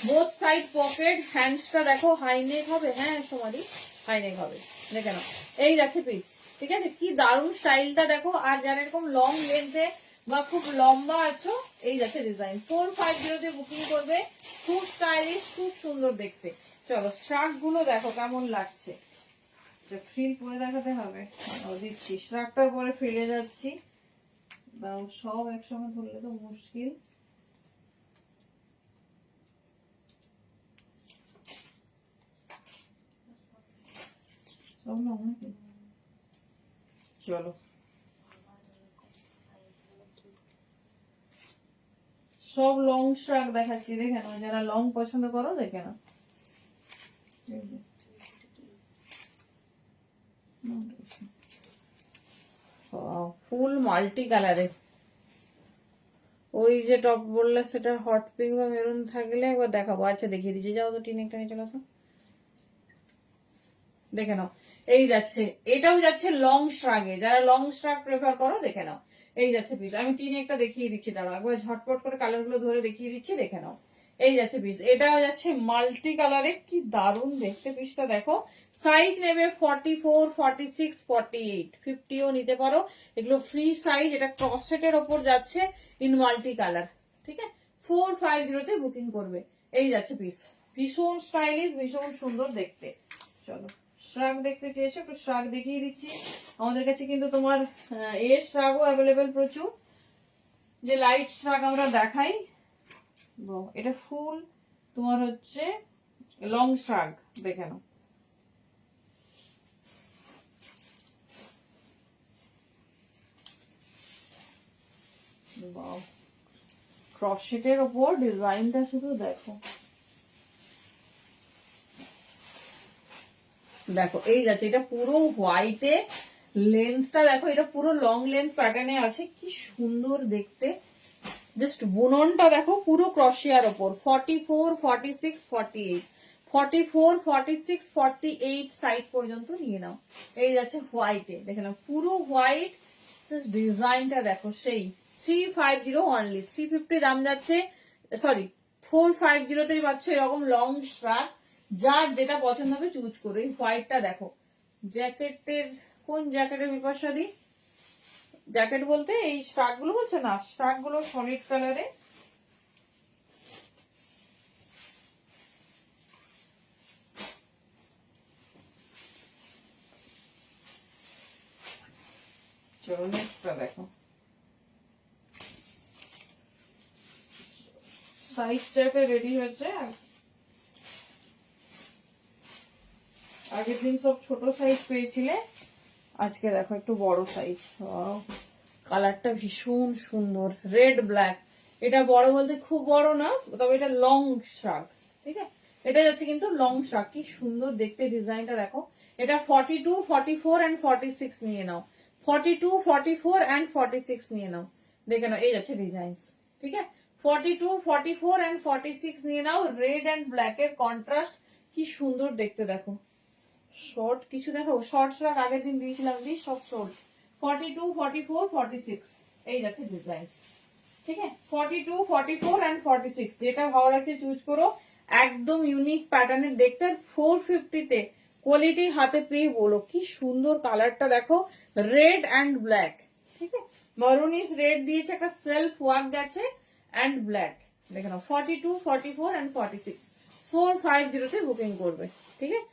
Speaker 1: বোথ সাইড পকেট। হ্যান্ডসটা দেখো হাই নেক হবে, হ্যাঁ সোমালি হাই নেক হবে, দেখে নাও। এই যাচ্ছে পিস, ঠিক আছে, কি দারুন স্টাইলটা দেখো। আর যারা এরকম লং লেন্থে বা খুব লম্বা আছো, এই যাচ্ছে ডিজাইন। 450 বুকিং করবে, খুব স্টাইলিশ, খুব সুন্দর দেখতে। চলো শার্ট গুলো দেখো কেমন লাগছে, ফ্রিল পরে দেখাতে হবে, দিচ্ছি। শার্টটার পরে ফিরে যাচ্ছি, দাও সব একসঙ্গে ধরলে তো মুশকিল। সব লং নাকি? চলো সব লং শার্ট দেখাচ্ছি, দেখে নাও। যারা লং পছন্দ করো দেখে নাও। ফুল মাল্টি কালারে, ওই যে টপ বললে সেটা হট পিঙ্ক বা মেরুন থাকলে একবার দেখাবো। আচ্ছা দেখিয়ে দিচ্ছি, যাও তো টিন একটা নিয়ে চলে আসো, দেখে নাও। এই যাচ্ছে, এটাও যাচ্ছে লং স্ট্রাগে, যারা লং স্ট্রাগ প্রেফার করো দেখে নাও। এই যাচ্ছে পিস, আমি টিন একটা দেখিয়ে দিচ্ছি, দাঁড়াও একবার ঝটপট করে কালার গুলো ধরে দেখিয়ে দিচ্ছি, দেখে নাও। এই যাচ্ছে পিস, এটাও যাচ্ছে মাল্টি কালারে, কি দারুন দেখতে পিসটা দেখো। সাইজ নেবে 44, 46, 48, 50ও নিতে পারো, এগুলো ফ্রি সাইজ। এটা ক্রস সেটের ওপর যাচ্ছে ইন মাল্টি কালার, ঠিক আছে। 450 বুকিং করবে। এই যাচ্ছে পিস, ভীষণ স্টাইলিশ, ভীষণ সুন্দর দেখতে। চলো শ্রাগ দেখতে চেয়েছো, একটু শ্রাগ দেখিয়ে দিচ্ছি। আমাদের কাছে কিন্তু তোমার এর শ্রাগও অ্যাভেলেবেল প্রচুর, যে লাইট শ্রাগ আমরা দেখাই। এটা ফুল তোমার হচ্ছে লং শ্রাগ, দেখে নাও। ক্রসেটের ওপর ডিজাইনটা শুধু দেখো, দেখো এই যাচ্ছে। এটা পুরো হোয়াইটে, লেন্থটা দেখো, এটা পুরো লং লেন্থ প্যাটার্নে আছে, কি সুন্দর দেখতে। জাস্ট বুননটা দেখো, পুরো ক্রশিয়ার ওপর। 44, 46, 48, 44, 46, 48 সাইজ পর্যন্ত নিয়ে নাও। এই যাচ্ছে হোয়াইটে, দেখে নাও পুরো হোয়াইট, ডিজাইনটা দেখো সেই। 350 অনলি, 350 দাম যাচ্ছে, সরি 450 পাচ্ছ এরকম লং স্ট্রাপ। যার যেটা পছন্দ হবে চুজ করো। এই হোয়াইটটা দেখো, জ্যাকেটের, কোন জ্যাকেটের বিপাশা দি, জ্যাকেট বলতে এই স্ট্রাক গুলো বলছে না, স্ট্রাক গুলো সলিড কালারে। চলো নেক্সটটা দেখো, সাইজটাকে রেডি হয়েছে। আগের দিন সব ছোট সাইজ পেয়েছিলে, আজকে দেখো একটু বড় সাইজ। কালারটা ভীষণ সুন্দর, রেড ব্ল্যাক। এটা বড় বলতে খুব বড় না, তবে এটা লং শাক, ঠিক আছে। এটা যাচ্ছে কিন্তু লং শাক, কি সুন্দর দেখতে ডিজাইনটা দেখো। এটা 42, 44 and 46 নিয়ে নাও, 42, 44 and 46 নিয়ে নাও, দেখে নাও। এই যাচ্ছে ডিজাইন, ঠিক আছে। 42, 44 and 46 নিয়ে নাও। রেড এন্ড ব্ল্যাক এর কন্ট্রাস্ট, কি সুন্দর দেখতে দেখো। শর্ট কিছু দেখো, শর্ট শ্রাক আগের দিন দিয়েছিলাম, সব শর্ট। 42, 44, 46, এই যাচ্ছে ডিজাইন, ঠিক আছে। 42, 44 and 46, যেটা ভালো লাগছে চুজ করো। একদম ইউনিক প্যাটার্নের দেখতে, আর 450-তে কোয়ালিটি হাতে পেয়ে বলো কি সুন্দর কালারটা দেখো, রেড অ্যান্ড ব্ল্যাক, ঠিক আছে, মারুনিস রেড দিয়েছে, একটা সেলফ ওয়ার্ক গেছে অ্যান্ড ব্ল্যাক, দেখে নাও 42, 44 অ্যান্ড 46, 450-তে বুকিং করবে, ঠিক আছে,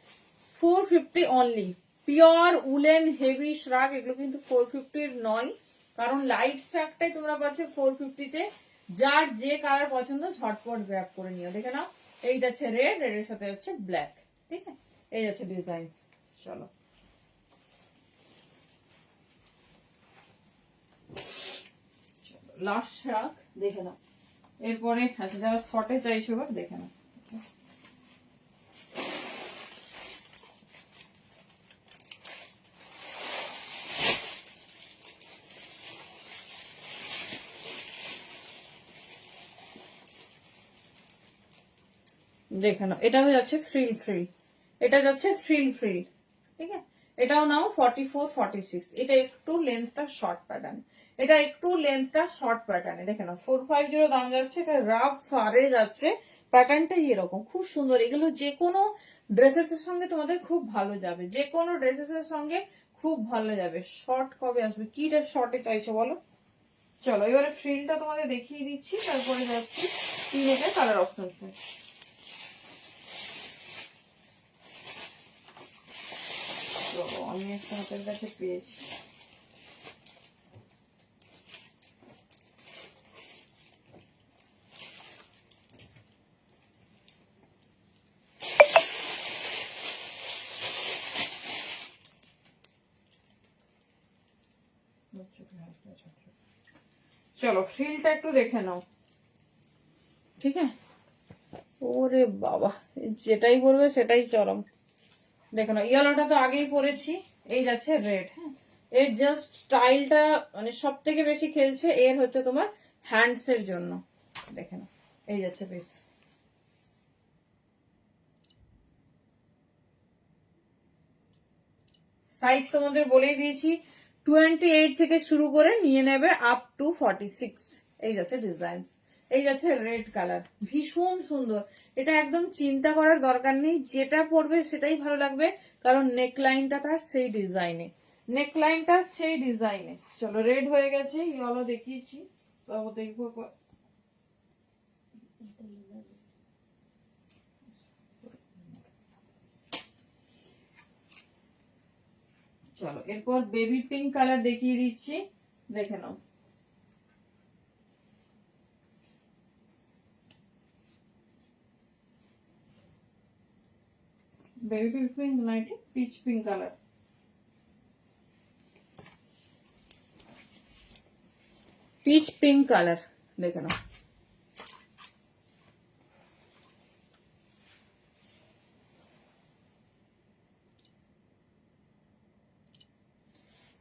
Speaker 1: 450 অনলি। পিওর উলেন হেভি শ্রাগ, এগুলো কিন্তু 450-র নয়, কারণ লাইট শ্রাগটাই তোমরা পাচ্ছ 450-তে। যার যে কালার পছন্দ ঝটপট গ্র্যাব করে নিও, দেখে নাও, এই যাচ্ছে রেড, রেডের সাথে যাচ্ছে ব্ল্যাক, ঠিক আছে, এই যাচ্ছে ডিজাইন। চলো লাস্ট শ্রাগ দেখে নাও, এরপরে আচ্ছা যারা শর্টে চাইছো এবার দেখে নাও। দেখে নাও, এটাও যাচ্ছে ফ্রিল ফ্রিল, এটা যাচ্ছে ফ্রিল ফ্রিল, ঠিক আছে, এটাও নাও 44, 46, এটা একটু লেন্থটা শর্ট প্যাটার্ন, এটা একটু লেন্থটা শর্ট প্যাটার্নে, দেখে নাও 450 দাম যাচ্ছে, এটা রাফ ফারে যাচ্ছে, প্যাটার্নটাই এরকম খুব সুন্দর। এগুলো যে কোনো ড্রেসেস এর সঙ্গে তোমাদের খুব ভালো যাবে, যে কোনো ড্রেসেস এর সঙ্গে খুব ভালো যাবে। শর্ট কবে আসবে, কিটা শর্টে চাইছো বলো? চলো এবারে ফ্রিলটা তোমাদের দেখিয়ে দিচ্ছি, তারপরে যাচ্ছি তিনটে কালার অপশনস। আমি একটা হাতের কাছে পেয়েছি, চলো ফ্রিলটা একটু দেখে নাও, ঠিক আছে। ওরে বাবা, যেটাই বলবে সেটাই চরম, দেখে নাও, ইয়েলোটা তো আগেই পরেছি, এই যাচ্ছে রেড, হ্যাঁ, এর জাস্ট স্টাইলটা মানে সব থেকে বেশি খেলছে, এর হচ্ছে তোমার হ্যান্ডস এর জন্য, দেখে নাও, এই যাচ্ছে পিস। সাইজ তোমাদের বলেই দিয়েছি, 28 থেকে শুরু করে নিয়ে নেবে আপ টু 46, এই যাচ্ছে ডিজাইন, এই যাচ্ছে রেড কালার, ভীষণ সুন্দর। এটা একদম চিন্তা করার দরকার নেই, যেটা পরবে সেটাই ভালো লাগবে, কারণ নেকলাইনটা তার সেই ডিজাইনে, নেকলাইনটা সেই ডিজাইনে। চলো রেড হয়ে গেছে, ইয়েলো দেখিয়েছি, দেখবো চলো এরপর বেবি পিঙ্ক কালার দেখিয়ে দিচ্ছি, দেখে নাও, বেবি পিঙ্ক না, এটা pitch pink colour, pitch pink colour, দেখে নাও,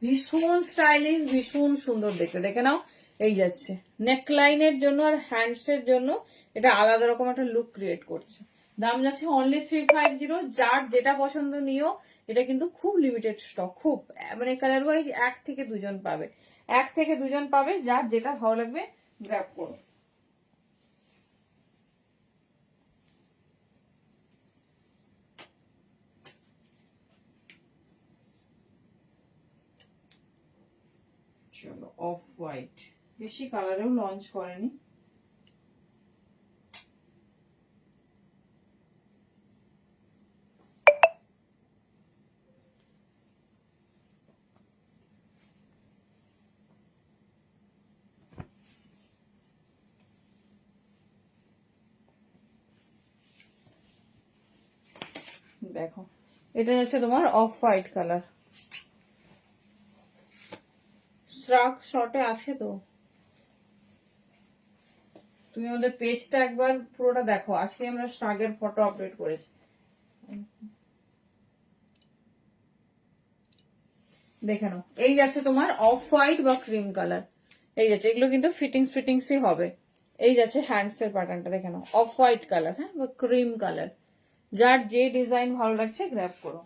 Speaker 1: ভীষণ স্টাইলিশ, ভীষণ সুন্দর দেখতে, দেখে নাও, এই যাচ্ছে নেকলাইনের জন্য আর হ্যান্ডস এর জন্য, এটা আলাদা রকম একটা লুক ক্রিয়েট করছে। দাম যাচ্ছে অনলি 350, যার যেটা পছন্দ নিও, এটা কিন্তু খুব লিমিটেড স্টক, খুব মানে কালার ওয়াইজ 1 থেকে 2 জন পাবে, 1 থেকে 2 জন পাবে, যার যেটা ভালো লাগবে গ্র্যাব করো। চলো অফ হোয়াইট, বেশি কালারেও লঞ্চ করেনি, দেখো এটা হচ্ছে তোমার অফ হোয়াইট কালার, শ্রাগ শর্টে আছে তো, তুমি আমাদের পেজটা একবার পুরোটা দেখো, আজকে আমরা শ্রাগের ফটো আপলোড করেছি, দেখে নাও, এই যাচ্ছে তোমার অফ হোয়াইট বা ক্রিম কালার, এই যাচ্ছে, এগুলো কিন্তু ফিটিংসই হবে, এই যাচ্ছে হ্যান্ডস এর প্যাটার্নটা, দেখে নাও, অফ হোয়াইট কালার, হ্যাঁ, বা ক্রিম কালার, যার যে ডিজাইন ভালো লাগছে গ্র্যাব করো।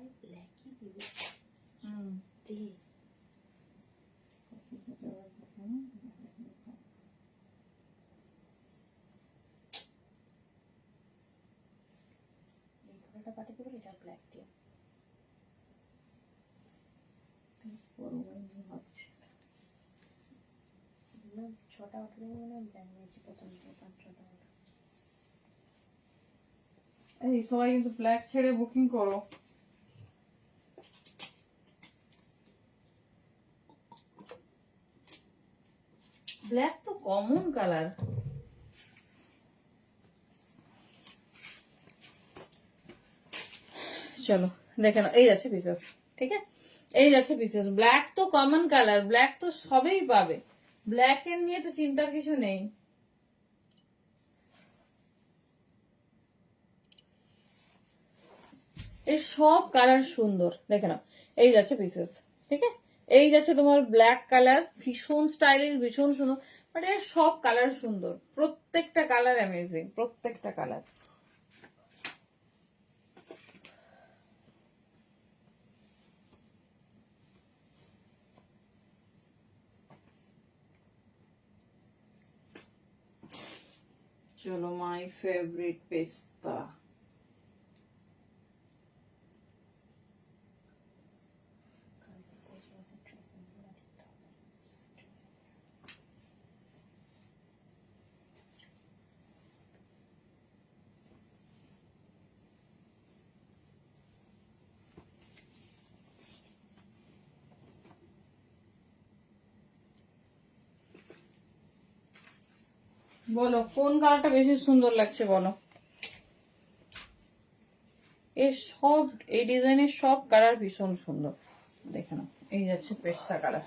Speaker 2: ভাই ব্ল্যাকই দিবে
Speaker 1: হুম
Speaker 2: দে। এই কালারটা পাঠিয়ে দেবে, এটা ব্ল্যাক দিয়ে
Speaker 1: ভাবছি
Speaker 2: 6টা অর্ডার দেবো বলে ব্ল্যাক নিয়েছি প্রথম থেকে 5-6টা অর্ডার।
Speaker 1: এই সবাই কিন্তু ব্ল্যাক ছেড়ে বুকিং করো। ব্ল্যাক তো কমন কালার। চলো দেখে নাও, এই যাচ্ছে পিসেস, ঠিক আছে, এই যাচ্ছে পিসেস। ব্ল্যাক তো কমন কালার, ব্ল্যাক তো সবেই পাবে, ব্ল্যাক এর নিয়ে তো চিন্তার কিছু নেই। এর সব কালার সুন্দর, দেখে নাও, এই যাচ্ছে পিসেস, ঠিক আছে, এই যাচ্ছে তোমার ব্ল্যাক কালার, ভীষণ স্টাইলিশ, ভীষণ সুন্দর, বাট এর সব কালার সুন্দর, প্রত্যেকটা কালার অ্যামেজিং, প্রত্যেকটা কালার। চলো মাই ফেভারিট পেস্তা, বলো কোন কালারটা বেশি সুন্দর লাগছে বলো। এর সব, এই ডিজাইনের সব কালার ভীষণ সুন্দর, দেখে নাও, এই যাচ্ছে পেস্তা কালার,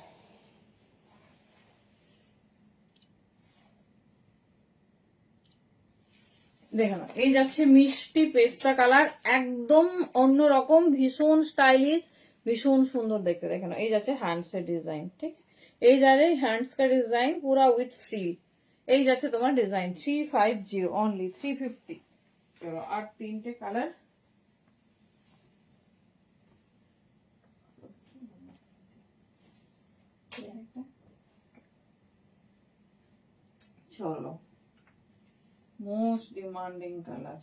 Speaker 1: দেখে নাও, এই যাচ্ছে মিষ্টি পেস্তা কালার, একদম অন্যরকম, ভীষণ স্টাইলিশ, ভীষণ সুন্দর দেখতে, দেখে নাও, এই যাচ্ছে হ্যান্ডস এর ডিজাইন, ঠিক, এই যারে হ্যান্ডস का ডিজাইন পুরা উইথ ফ্রি, এই যাচ্ছে তোমার ডিজাইন 350 অনলি 350। চলো আর তিনটে কালার, চলো মোস্ট ডিমান্ডিং কালার,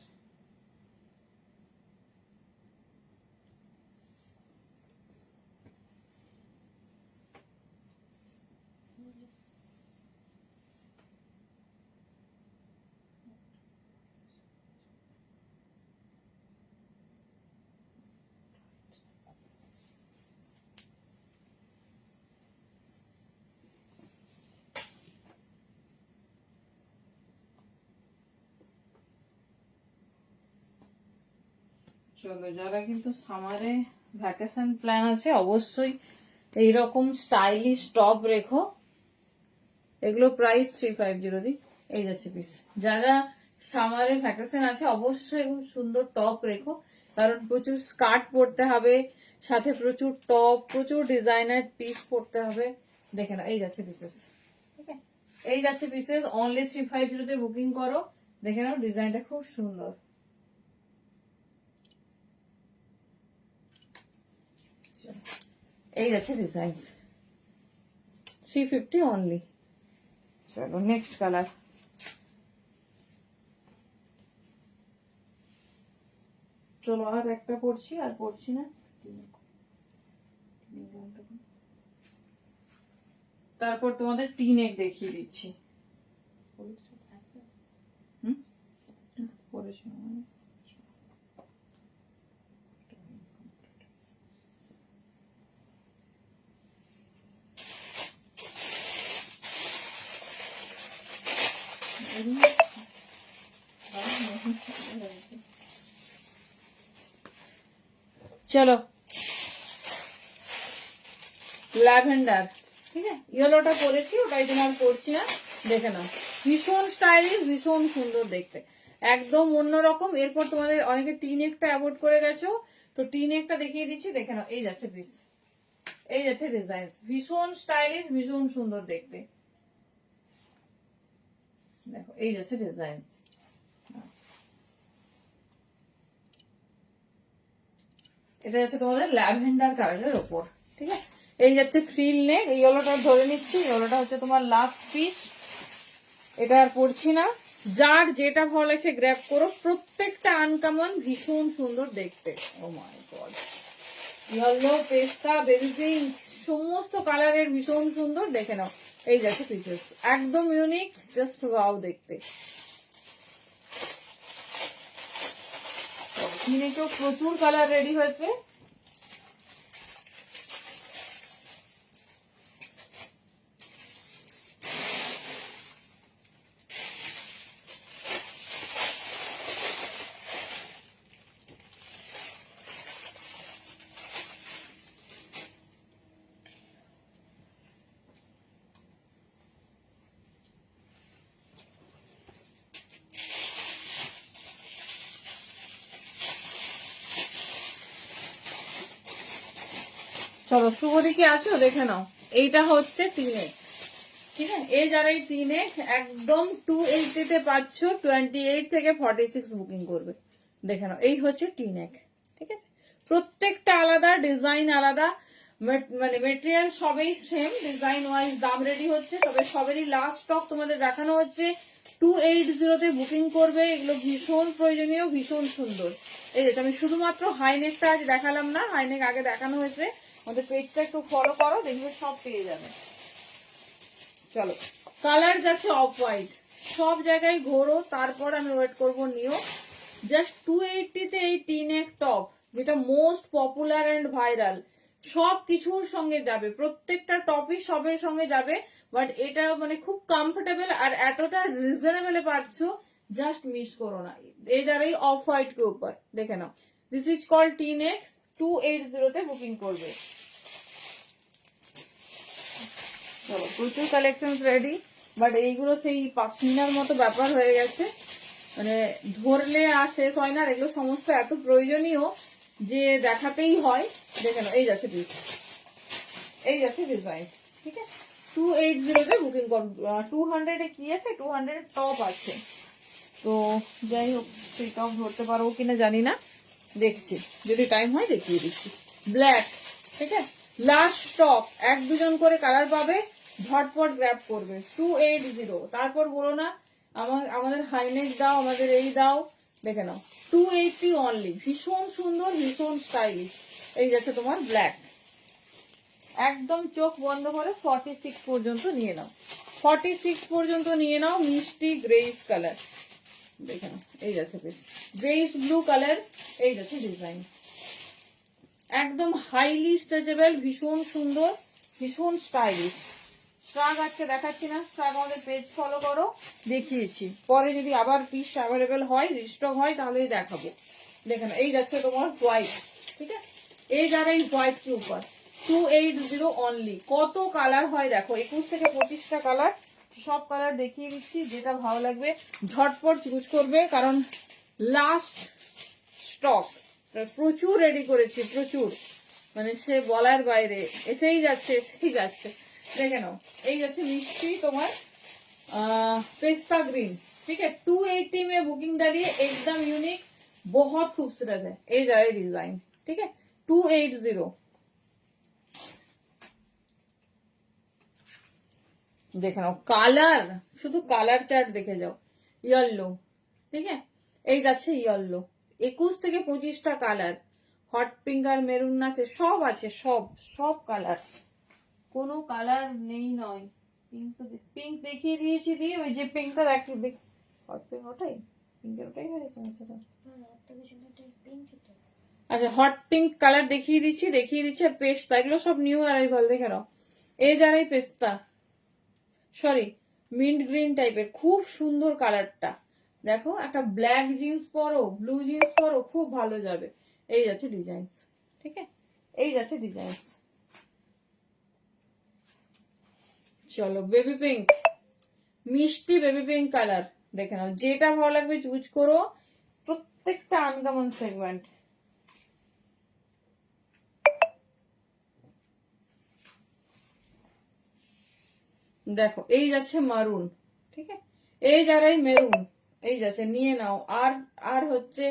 Speaker 1: চলো যারা কিন্তু সামারে ভ্যাকেশন প্ল্যান আছে অবশ্যই এইরকম স্টাইলিশ টপ রেখো, এগুলো প্রাইস 350 দি, এই যাচ্ছে পিস। যারা সামারে ভ্যাকেশন আছে অবশ্যই এরকম সুন্দর টপ রেখো, কারণ প্রচুর স্কার্ট পরতে হবে, সাথে প্রচুর টপ, প্রচুর ডিজাইনার পিস পরতে হবে, দেখে না, এই যাচ্ছে পিসেস, ঠিক আছে, এই যাচ্ছে পিসেস, অনলি 350 তে বুকিং করো, দেখে নাও ডিজাইনটা খুব সুন্দর। এই যাচ্ছে ডিজাইন 350 অনলি। চলো নেক্সট কালার, চলো আর একটা পড়ছি, আর পড়ছি না, তারপর তোমাদের টিনেক দেখিয়ে দিচ্ছি। হুম পড়েছি মানে চলো ল্যাভেন্ডার, ঠিক আছে, ইয়েলোটা পরেছি, ওটাই জন্য আর পরছি না, দেখে নাও, ভীষণ স্টাইলিশ, ভীষণ সুন্দর দেখতে, একদম অন্যরকম। এরপর তোমাদের অনেকে টিনেকটা অ্যাভয়েড করে গেছো, তো টিনেকটা দেখিয়ে দিচ্ছি, দেখে নাও, এই যাচ্ছে পিস, এই যাচ্ছে ডিজাইন, ভীষণ স্টাইলিশ, ভীষণ সুন্দর দেখতে, দেখো এই যাচ্ছে ডিজাইন, এটা যাচ্ছে তোমাদের ল্যাভেন্ডার কালারের ওপর, ঠিক আছে। এই যাচ্ছে ফ্রিল নেক, এই ইয়েলোটা ধরে নিচ্ছি, ইয়েলোটা হচ্ছে তোমার লাস্ট পিস, এটা আর পড়ছি না। যার যেটা ভালো লাগছে গ্র্যাব করো, প্রত্যেকটা আনকমন, ভীষণ সুন্দর দেখতে। ও মাই গড, ইয়েলো, পেস্তা, বেবি পিঙ্ক, সমস্ত কালারের ভীষণ সুন্দর, দেখে নাও। এই যাচ্ছে পিসেস, একদম ইউনিক, জাস্ট ওয়াও দেখতে। কিনেকেও প্রচুর কালার রেডি হয়েছে। চলো শুভদিকে আছো, দেখে নাও। এইটা হচ্ছে টিনেক, ঠিক আছে। এই যারা এই টিনেক একদম 280 তে পাচ্ছ, 28 থেকে 46 বুকিং করবে, দেখে নাও। এই হচ্ছে টিনেক, ঠিক আছে। প্রত্যেকটা আলাদা, ডিজাইন আলাদা, মানে মেটেরিয়াল সবই সেম, ডিজাইন ওয়াইজ দাম রেডি হচ্ছে। তবে সবেরই লাস্ট স্টক তোমাদের দেখানো হচ্ছে, 280 তে বুকিং করবে। এগুলো ভীষণ প্রয়োজনীয়, ভীষণ সুন্দর। এই যে আমি শুধুমাত্র হাইনেকটা আজ দেখালাম না, হাইনেক আগে দেখানো হয়েছে। আমাদের পেজটা একটু ফলো করো, দেখবে সব পেয়ে যাবে। চলো, কালার যাচ্ছে অফ হোয়াইট, সব জায়গায় ঘোরো, তারপর আমি ওয়েট করবো নিও। জাস্ট 280 তে এই টিনেক টপ, যেটা মোস্ট পপুলার এন্ড ভাইরাল, সব কিছুর সঙ্গে যাবে, প্রত্যেকটা টপই সবের সঙ্গে যাবে। বাট এটা মানে খুব কমফোর্টেবল আর এতটা রিজনেবল পাচ্ছ, জাস্ট মিস করো না। এই যারা অফ হোয়াইট কে উপর, দেখে নাও। দিস ইজ কল টিনেক, 280 তে বুকিং করবে। চলো, প্রচুর কালেকশন রেডি, বাট এইগুলো সেই পাশমিনার মতো ব্যাপার হয়ে গেছে, মানে ধরলে আর শেষ হয় না। এগুলো সমস্ত এত প্রয়োজনীয় যে দেখাতেই হয়। দেখে নাও, এই যাচ্ছে পিস, এই যাচ্ছে ডিজাইন, ঠিক আছে। 280 তে বুকিং কর। 200 এ কি আছে, 200 টপ আছে, তো যাই হোক, সেই টপ ধরতে পারবো কিনা জানি না, দেখছি, যদি টাইম হয় দেখিয়ে দিচ্ছি। ব্ল্যাক, ঠিক আছে, লাস্ট স্টক, 1-2 জন করে কালার পাবে, ঝটপট গ্র্যাব করবে। 280, তারপর বলো না আমাদের হাইনেক দাও, আমাদের এই দাও, দেখে নাও। 280 অনলি, ভীষণ সুন্দর, ভীষণ স্টাইলিশ। এই যাচ্ছে তোমার ব্ল্যাক, একদম চোখ বন্ধ করে 46 পর্যন্ত নিয়ে নাও, 46 পর্যন্ত নিয়ে নাও। মিষ্টি গ্রেস কালার, দেখে নাও। এই যাচ্ছে বেশ গ্রেস ব্লু কালার, এই যাচ্ছে ডিজাইন, একদম হাইলি স্ট্রেচেবল, ভীষণ সুন্দর, ভীষণ স্টাইলিশ। স্ট্রাগ আজকে দেখাচ্ছি না, স্ট্রাগ আমাদের পেজ ফলো করো, দেখিয়েছি। পরে যদি আবার পিস অ্যাভেলেবেল হয়, রিস্টক হয়, তাহলেই দেখাবো। দেখে নাও, এই যাচ্ছে তোমার হোয়াইট, ঠিক আছে। এই যারা এই হোয়াইট কি উপর, 280 অনলি। কত কালার হয় দেখো, 21 থেকে 25টা কালার, সব কালার দেখিয়ে দিচ্ছি। যেটা ভালো লাগবে ঝটপট চুজ করবে, কারণ লাস্ট স্টক, প্রচুর রেডি করেছি, প্রচুর, মানে সে বলার বাইরে। এসেই যাচ্ছে, এসেই যাচ্ছে, দেখে নাও। এই যাচ্ছে মিষ্টি তোমার पेस्ता ग्रीन, ठीक है। 280 में बुकिंग डालिए, एकदम यूनिक, बहुत खूबसूरत है। ये जाए डिजाइन, ठीक है। 280, দেখে নাও। কালার, শুধু কালার চার্ট দেখে যাও। ইয়েলো, ঠিক আছে, এই যাচ্ছে ইয়েলো, 21 থেকে 25টা কালার, হট পিঙ্ক আর মেরুন আছে, সব আছে, সব সব কালার, কোনো কালার নেই নয়। পিঙ্ক তো পিঙ্ক দেখিয়ে দিয়েছি, দিয়ে ওই যে পিঙ্কটা দেখ, হট পিঙ্ক ওটাই, পিঙ্কের ওটাই হয়েছে। আচ্ছা, হট পিঙ্ক কালার দেখিয়ে দিচ্ছি। আর পেস্তা, এগুলো সব নিউ অ্যারাইভাল, দেখে নাও। এই যারাই পেস্তা, সরি মিন্ট গ্রিন টাইপের, খুব সুন্দর কালারটা, দেখো। একটা ব্ল্যাক জিন্স পরো, ব্লু জিন্স পরো, খুব ভালো যাবে। এই যাচ্ছে ডিজাইন, ঠিক আছে, এই যাচ্ছে ডিজাইন। চলো, বেবি পিঙ্ক, মিষ্টি বেবি পিঙ্ক কালার, দেখে নাও। যেটা ভালো লাগবে চুজ করো, প্রত্যেকটা আনকমন সেগমেন্ট। দেখো, এই যাচ্ছে মারুন, ঠিক আছে, এই যারাই মেরুন, এই যাচ্ছে, নিয়ে নাও। আর আর হচ্ছে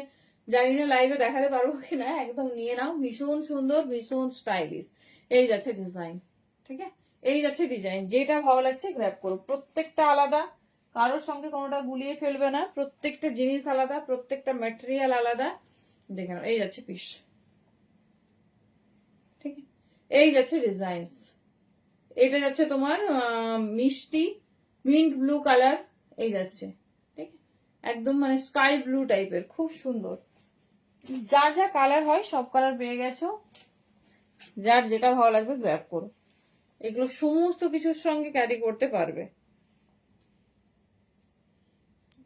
Speaker 1: জানি না লাইভে দেখাতে পারবো কিনা, একদম নিয়ে নাও, ভীষণ সুন্দর, ভীষণ স্টাইলিশ। এই যাচ্ছে ডিজাইন, ঠিক আছে, এই যাচ্ছে ডিজাইন, যেটা ভালো লাগছে গ্র্যাব করো। প্রত্যেকটা আলাদা, কারোর সঙ্গে কোনোটা গুলিয়ে ফেলবে না, প্রত্যেকটা জিনিস আলাদা, প্রত্যেকটা ম্যাটেরিয়াল আলাদা। দেখে নাও, এই যাচ্ছে পিস, ঠিক আছে, এই যাচ্ছে ডিজাইনস। এটা যাচ্ছে তোমার মিষ্টি মিন্ট ব্লু কালার, এই যাচ্ছে, ঠিক আছে, একদম মানে স্কাই ব্লু টাইপের, খুব সুন্দর। যা যা কালার হয় সব কালার পেয়ে গেছো, যার যেটা ভালো লাগবে গ্র্যাব করো। এগুলো সমস্ত কিছুর সঙ্গে ক্যারি করতে পারবে।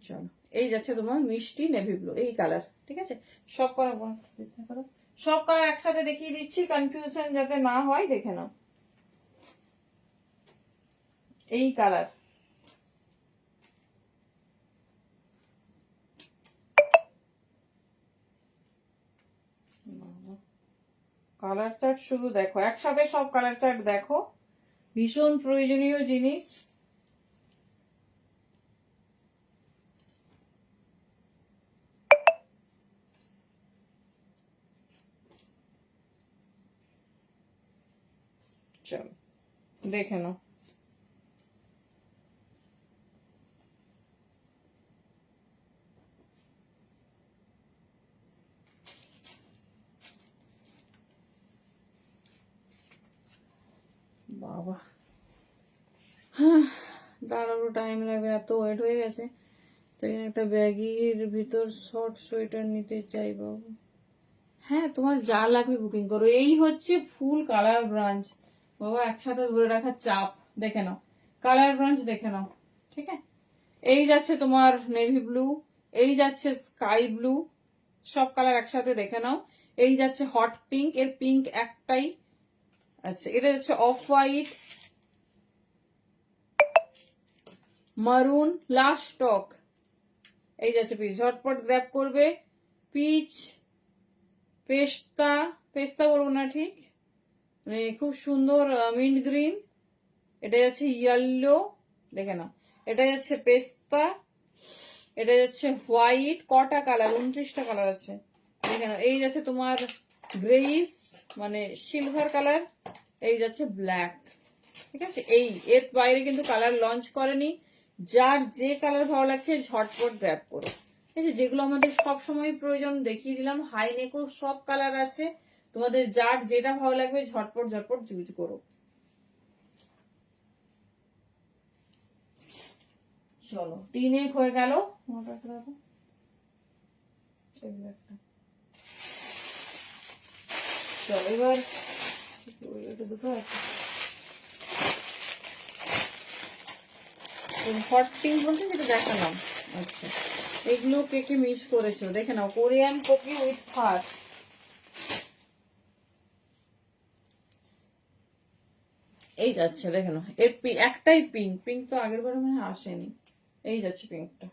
Speaker 1: চলো, এই যাচ্ছে তোমার মিষ্টি নেভি ব্লু, এই কালার, ঠিক আছে, সব কালার, সব কালার একসাথে দেখিয়ে দিচ্ছি, কনফিউশন যাতে না হয়, দেখে নাও। এই কালার, কালার চার্ট শুধু দেখো, একসাথে সব কালার চার্ট দেখো, ভীষণ প্রয়োজনীয় জিনিস। চলো দেখে নাও। বাবা, দাঁড়াবো, টাইম লাগবে, এত ওয়েট হয়ে গেছে। তো এখানে একটা ব্যাগির ভিতর শর্ট সোয়েটার নিতে চাই বাবু। হ্যাঁ, তোমার যা লাগবে বুকিং করো। এই হচ্ছে ফুল কালার ব্রাঞ্চ বাবা, একসাথে ধরে রাখার চাপ। দেখে নাও কালার ব্রাঞ্চ, দেখে নাও, ঠিক আছে। এই যাচ্ছে তোমার নেভি ব্লু, এই যাচ্ছে স্কাই ব্লু, সব কালার একসাথে দেখে নাও। এই যাচ্ছে হট পিঙ্ক, এর পিঙ্ক একটাই, আচ্ছা, এটা যাচ্ছে অফ হোয়াইট, মারুন, লাস্ট স্টক। এই যাচ্ছে পিচ, ঝটপট গ্র্যাব করবে। পিচ, পেস্তা, পেস্তা বলবো না ঠিক, মানে খুব সুন্দর মিন্ট গ্রিন, এটা যাচ্ছে ইয়েলো, দেখে নাও, এটা যাচ্ছে পেস্তা, এটা যাচ্ছে হোয়াইট, কটা কালার, 29টা কালার আছে, দেখে নাও। এই যাচ্ছে তোমার গ্রেইস মানে সিলভার কালার, এই যাচ্ছে ব্ল্যাক, ঠিক আছে। এই এর বাইরে কিন্তু কালার লঞ্চ করেনি, যার যে কালার ভালো লাগছে ঝটপট গ্র্যাব করো, ঠিক আছে। যেগুলো আমাদের সব সময় প্রয়োজন দেখিয়ে দিলাম, হাই নেকও সব কালার আছে, তোমাদের যার যেটা ভালো লাগবে ঝটপট ঝটপট চুজ করো। চলো, টিনেক হয়ে গেল, চলো এবার দুটো আছে, হট পিঙ্ক বলতে যেটা দেখালাম। আচ্ছা, এগুলো কে কে মিস করেছো দেখে নাও, কোরিয়ান কুকি উইথ ফার, এই যাচ্ছে, দেখে নাও। এর একটাই পিঙ্ক, পিঙ্ক তো আগের বারে মনে হয় আসেনি, এই যাচ্ছে পিঙ্কটা,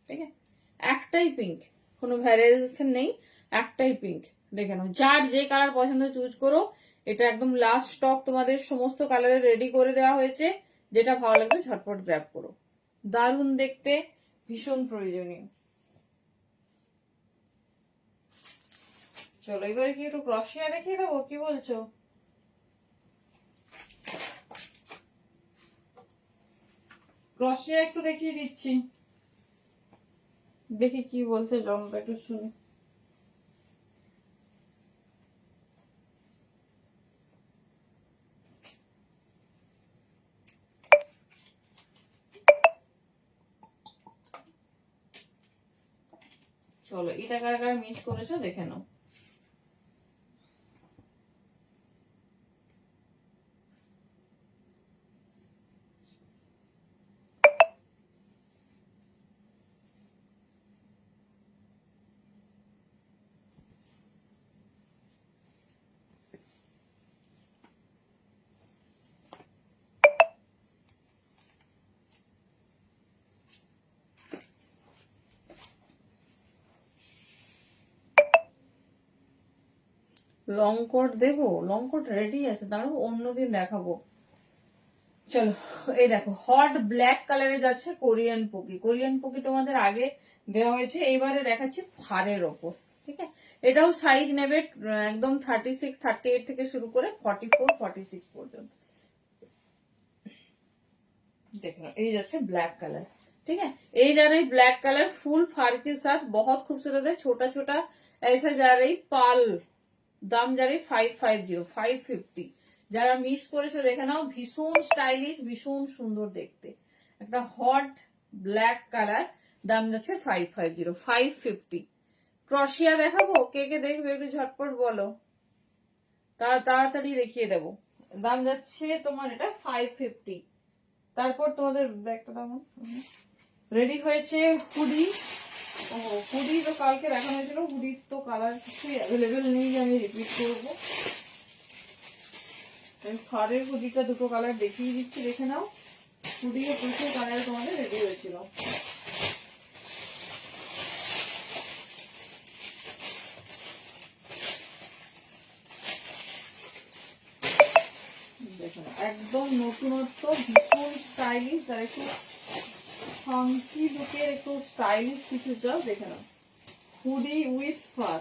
Speaker 1: ঠিক আছে, একটাই পিঙ্ক, কোনো ভ্যারিয়েশন নেই, একটাই পিঙ্ক, দেখে নাও। যার যে কালার পছন্দ চুজ করো, এটা একদম লাস্ট স্টক, তোমাদের সমস্ত কালারে রেডি করে দেওয়া হয়েছে, যেটা ভালো লাগবে ঝটপট গ্র্যাব করো। দারুণ দেখতে, ভীষণ প্রয়োজনীয়। চলো এবারে কি একটু ক্রসিয়া দেখিয়ে দেবো, কি বলছো? ক্রসিয়া একটু দেখিয়ে দিচ্ছি, দেখি কি বলছে জমটা, একটু শুনি। চলো, এটা কারা কারা মিস করেছো দেখে নাও। লং কোট দেবো, লং কোট রেডি আছে, দাঁড়াবো অন্যদিন দেখাবো। চলো, এই দেখো হট ব্ল্যাক কালারে যাচ্ছে কোরিয়ান পকি, কোরিয়ান পকি তোমাদের আগে দেওয়া হয়েছে, এইবারে দেখাচ্ছি ফারের ওপর, ঠিক আছে, এটাও সাইজ নেবে একদম 36, 38 থেকে শুরু করে 44, 46 পর্যন্ত। देखो ये যাচ্ছে ব্ল্যাক কালার। ठीक है, ये जा रही ब्लैक कलर फुल फार के साथ, बहुत खूबसूरत है। छोटा छोटा ऐसा जा रही पाल, দাম যা রही 550, 550। যারা মিস করেছো দেখে নাও, ভীষণ স্টাইলিশ, ভীষণ সুন্দর দেখতে, একটা হট ব্ল্যাক কালার, দাম যাচ্ছে 550, 550। ক্রশিয়া দেখাবো, কে কে দেখবে একটু ঝটপট বলো, তাড়াতাড়ি দেখিয়ে দেবো। দাম যাচ্ছে তোমার এটা 550। তারপর তোমাদের ব্যাগটা দাম রেডি হয়েছে হুডি। ও হুডি তো কালকে দেখানো হয়েছিল, হুডির তো কালার কিছু অ্যাভেলেবেল নেই যে আমি রিপিট করবো। ফারের হুডিটা দুটো কালার দেখিয়ে দিচ্ছি, দেখে নাও। হুডিও প্রচুর কালার তোমাদের রেডি হয়েছিল। দেখো একদম নতুনত্ব, ভীষণ স্টাইলিশ, যারা একটু ফাঙ্কি লুকের একটু স্টাইলিশ কিছু চাও দেখে নাও, হুডি উইথ ফার।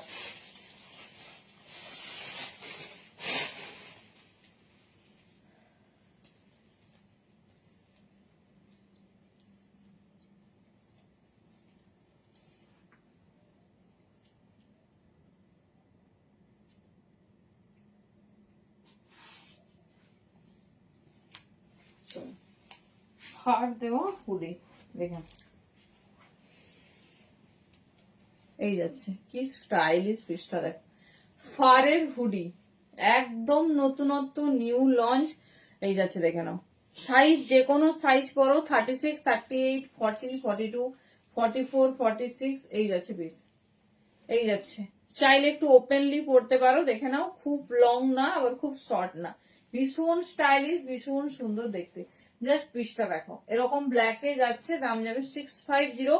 Speaker 1: ফার দেওয়া হুডি দেখেন, এই যাচ্ছে কি স্টাইলিশ পিসটা দেখ, ফারের হুডি একদম নতুনত্ব, নিউ লঞ্চ। এই যাচ্ছে দেখে নাও, সাইজ যে কোনো সাইজ পরো, 36, 38, 40, 42, 44, 46, এই যাচ্ছে পিস। এই যাচ্ছে, চাইলে একটু ওপেনলি পড়তে পারো, দেখে নাও, খুব লং না আবার খুব শর্ট না, ভীষণ স্টাইলিশ, ভীষণ সুন্দর দেখতে। জাস্ট পিসটা দেখো, এরকম ব্ল্যাকে যাচ্ছে, দাম যাবে 650।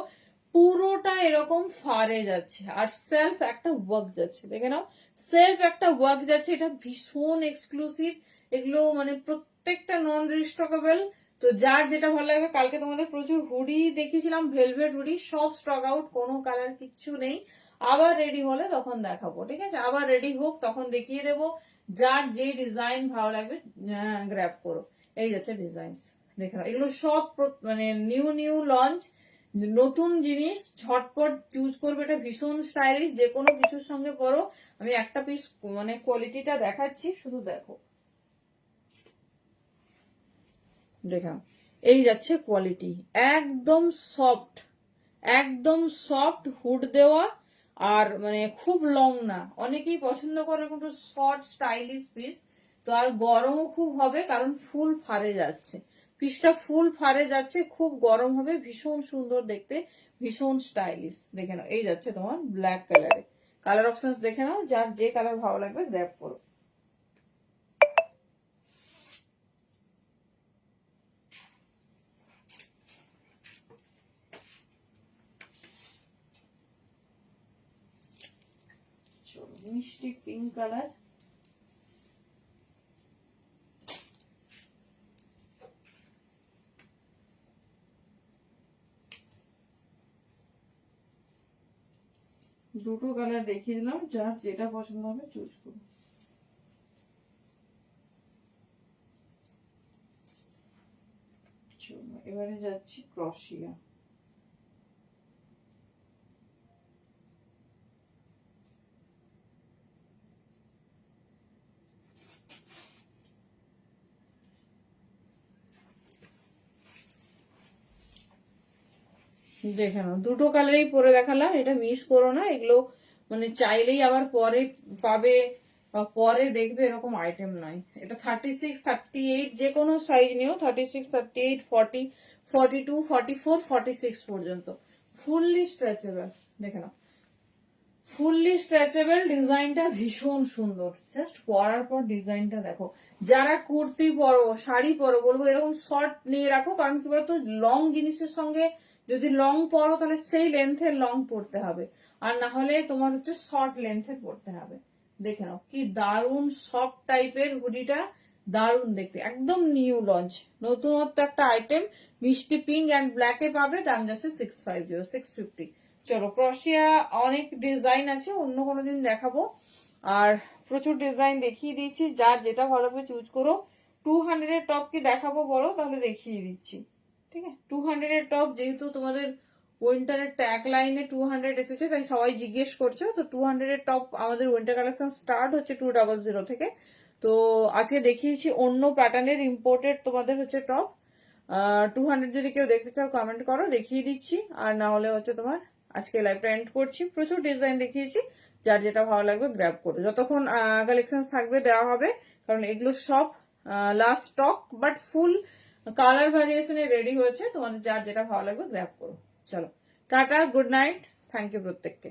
Speaker 1: পুরোটা এরকম ফারে যাচ্ছে, আর সেলফ একটা ওয়ার্ক যাচ্ছে, দেখে নাও, সেলফ একটা ওয়ার্ক যাচ্ছে। এটা ভীষণ এক্সক্লুসিভ, এগুলো মানে প্রত্যেকটা নন রিস্টকেবল। তো যার যেটা ভালো লাগে, কালকে তোমাদের প্রচুর হুডি দেখিয়েছিলাম, ভেলভেট হুডি, সব স্টক আউট, কোনো কালার কিচ্ছু নেই। আবার রেডি হলে তখন দেখাবো, ঠিক আছে, আবার রেডি হোক তখন দেখিয়ে দেবো। যার যে ডিজাইন ভালো লাগবে গ্র্যাব করো। এই যাচ্ছে ডিজাইন, দেখে নাও, এগুলো সব মানে নিউ নিউ লঞ্চ, নতুন জিনিস, ঝটপট চুজ করবে। এটা ভীষণ স্টাইলিশ, যে কোনো কিছুর সঙ্গে পরো। আমি একটা পিস মানে কোয়ালিটিটা দেখাচ্ছি, শুধু দেখো, দেখো এই যাচ্ছে কোয়ালিটি, একদম সফট, একদম সফট হুড দেওয়া, আর মানে খুব লং না। অনেকেই পছন্দ করে একটু শর্ট স্টাইলিশ পিস, তো আর গরমও খুব হবে কারণ ফুল ফারে যাচ্ছে, পিসটা ফুল ফারে যাচ্ছে, খুব গরম হবে, ভীষণ সুন্দর দেখতে, ভীষণ স্টাইলিশ। দেখে নাও, এই যাচ্ছে তোমার ব্ল্যাক কালারে, কালার অপশনস দেখে নাও, যার যে কালার ভালো লাগবে গ্র্যাব করো। মিষ্টি পিঙ্ক কালার, দুটো কালার দেখিয়ে দিলাম, যার যেটা পছন্দ হবে চুজ করুন। এবারে যাচ্ছি ক্রশিয়া। দেখে নাও, দুটো কালারই পরে দেখালাম, এটা মিস করো না, এগুলো মানে চাইলেই আবার পরে পাবে বা পরে দেখবে, এরকম আইটেম নয়। এটা 36, 38, যে কোনো সাইজ নিও, 36, 38, 40, 42, 44, 46 পর্যন্ত, ফুললি স্ট্রেচেবল। দেখে নাও, ফুললি স্ট্রেচেবল, ডিজাইনটা ভীষণ সুন্দর, জাস্ট পরার পর ডিজাইনটা দেখো। যারা কুর্তি পরো, শাড়ি পরো, বলবো এরকম শর্ট নিয়ে রাখো, কারণ কি বলতো, লং জিনিসের সঙ্গে যদি লং পরো তাহলে সেই লেন্থের লং পরতে হবে, আর না হলে তোমার হচ্ছে শর্ট লেন্থের পরতে হবে। দেখে নাও কি দারুণ সফট টাইপের হুডিটা, দারুণ দেখতে, একদম নিউ লঞ্চ, নতুনত্ব একটা আইটেম। মিষ্টি পিঙ্ক অ্যান্ড ব্ল্যাকে পাবে, দাম যাচ্ছে 650, 650। চলো ক্রোশিয়া অনেক ডিজাইন আছে, অন্য কোনো দিন দেখাবো। আর প্রচুর ডিজাইন দেখিয়ে দিয়েছি, যার যেটা ভালো হবে চুজ করো। 200 এর টপ কি দেখাবো বলো, তাহলে দেখিয়ে দিচ্ছি। ঠিক আছে, 200 এর টপ, যেহেতু তোমাদের উইন্টারের ট্যাগ লাইনে 200 এসেছে, তাই সবাই জিজ্ঞেস করছো। তো 200 এর টপ আমাদের উইন্টার কালেকশন স্টার্ট হচ্ছে 200 থেকে। তো আজকে দেখিয়েছি অন্য প্যাটার্নের ইম্পোর্টেড তোমাদের হচ্ছে টপ। 200 যদি কেউ দেখতে চাও কমেন্ট করো, দেখিয়ে দিচ্ছি। আর না হলে হচ্ছে তোমার আজকে লাইভটা এন্ড করছি। প্রচুর ডিজাইন দেখিয়েছি, যার যেটা ভালো লাগবে গ্র্যাব করো। যতক্ষণ কালেকশন থাকবে দেওয়া হবে, কারণ এগুলো সব last stock, but full colour ভ্যারিয়েশনে রেডি হয়েছে। তোমাদের যার যেটা ভালো লাগবে গ্র্যাব করো। চলো tata, good night, thank you প্রত্যেককে।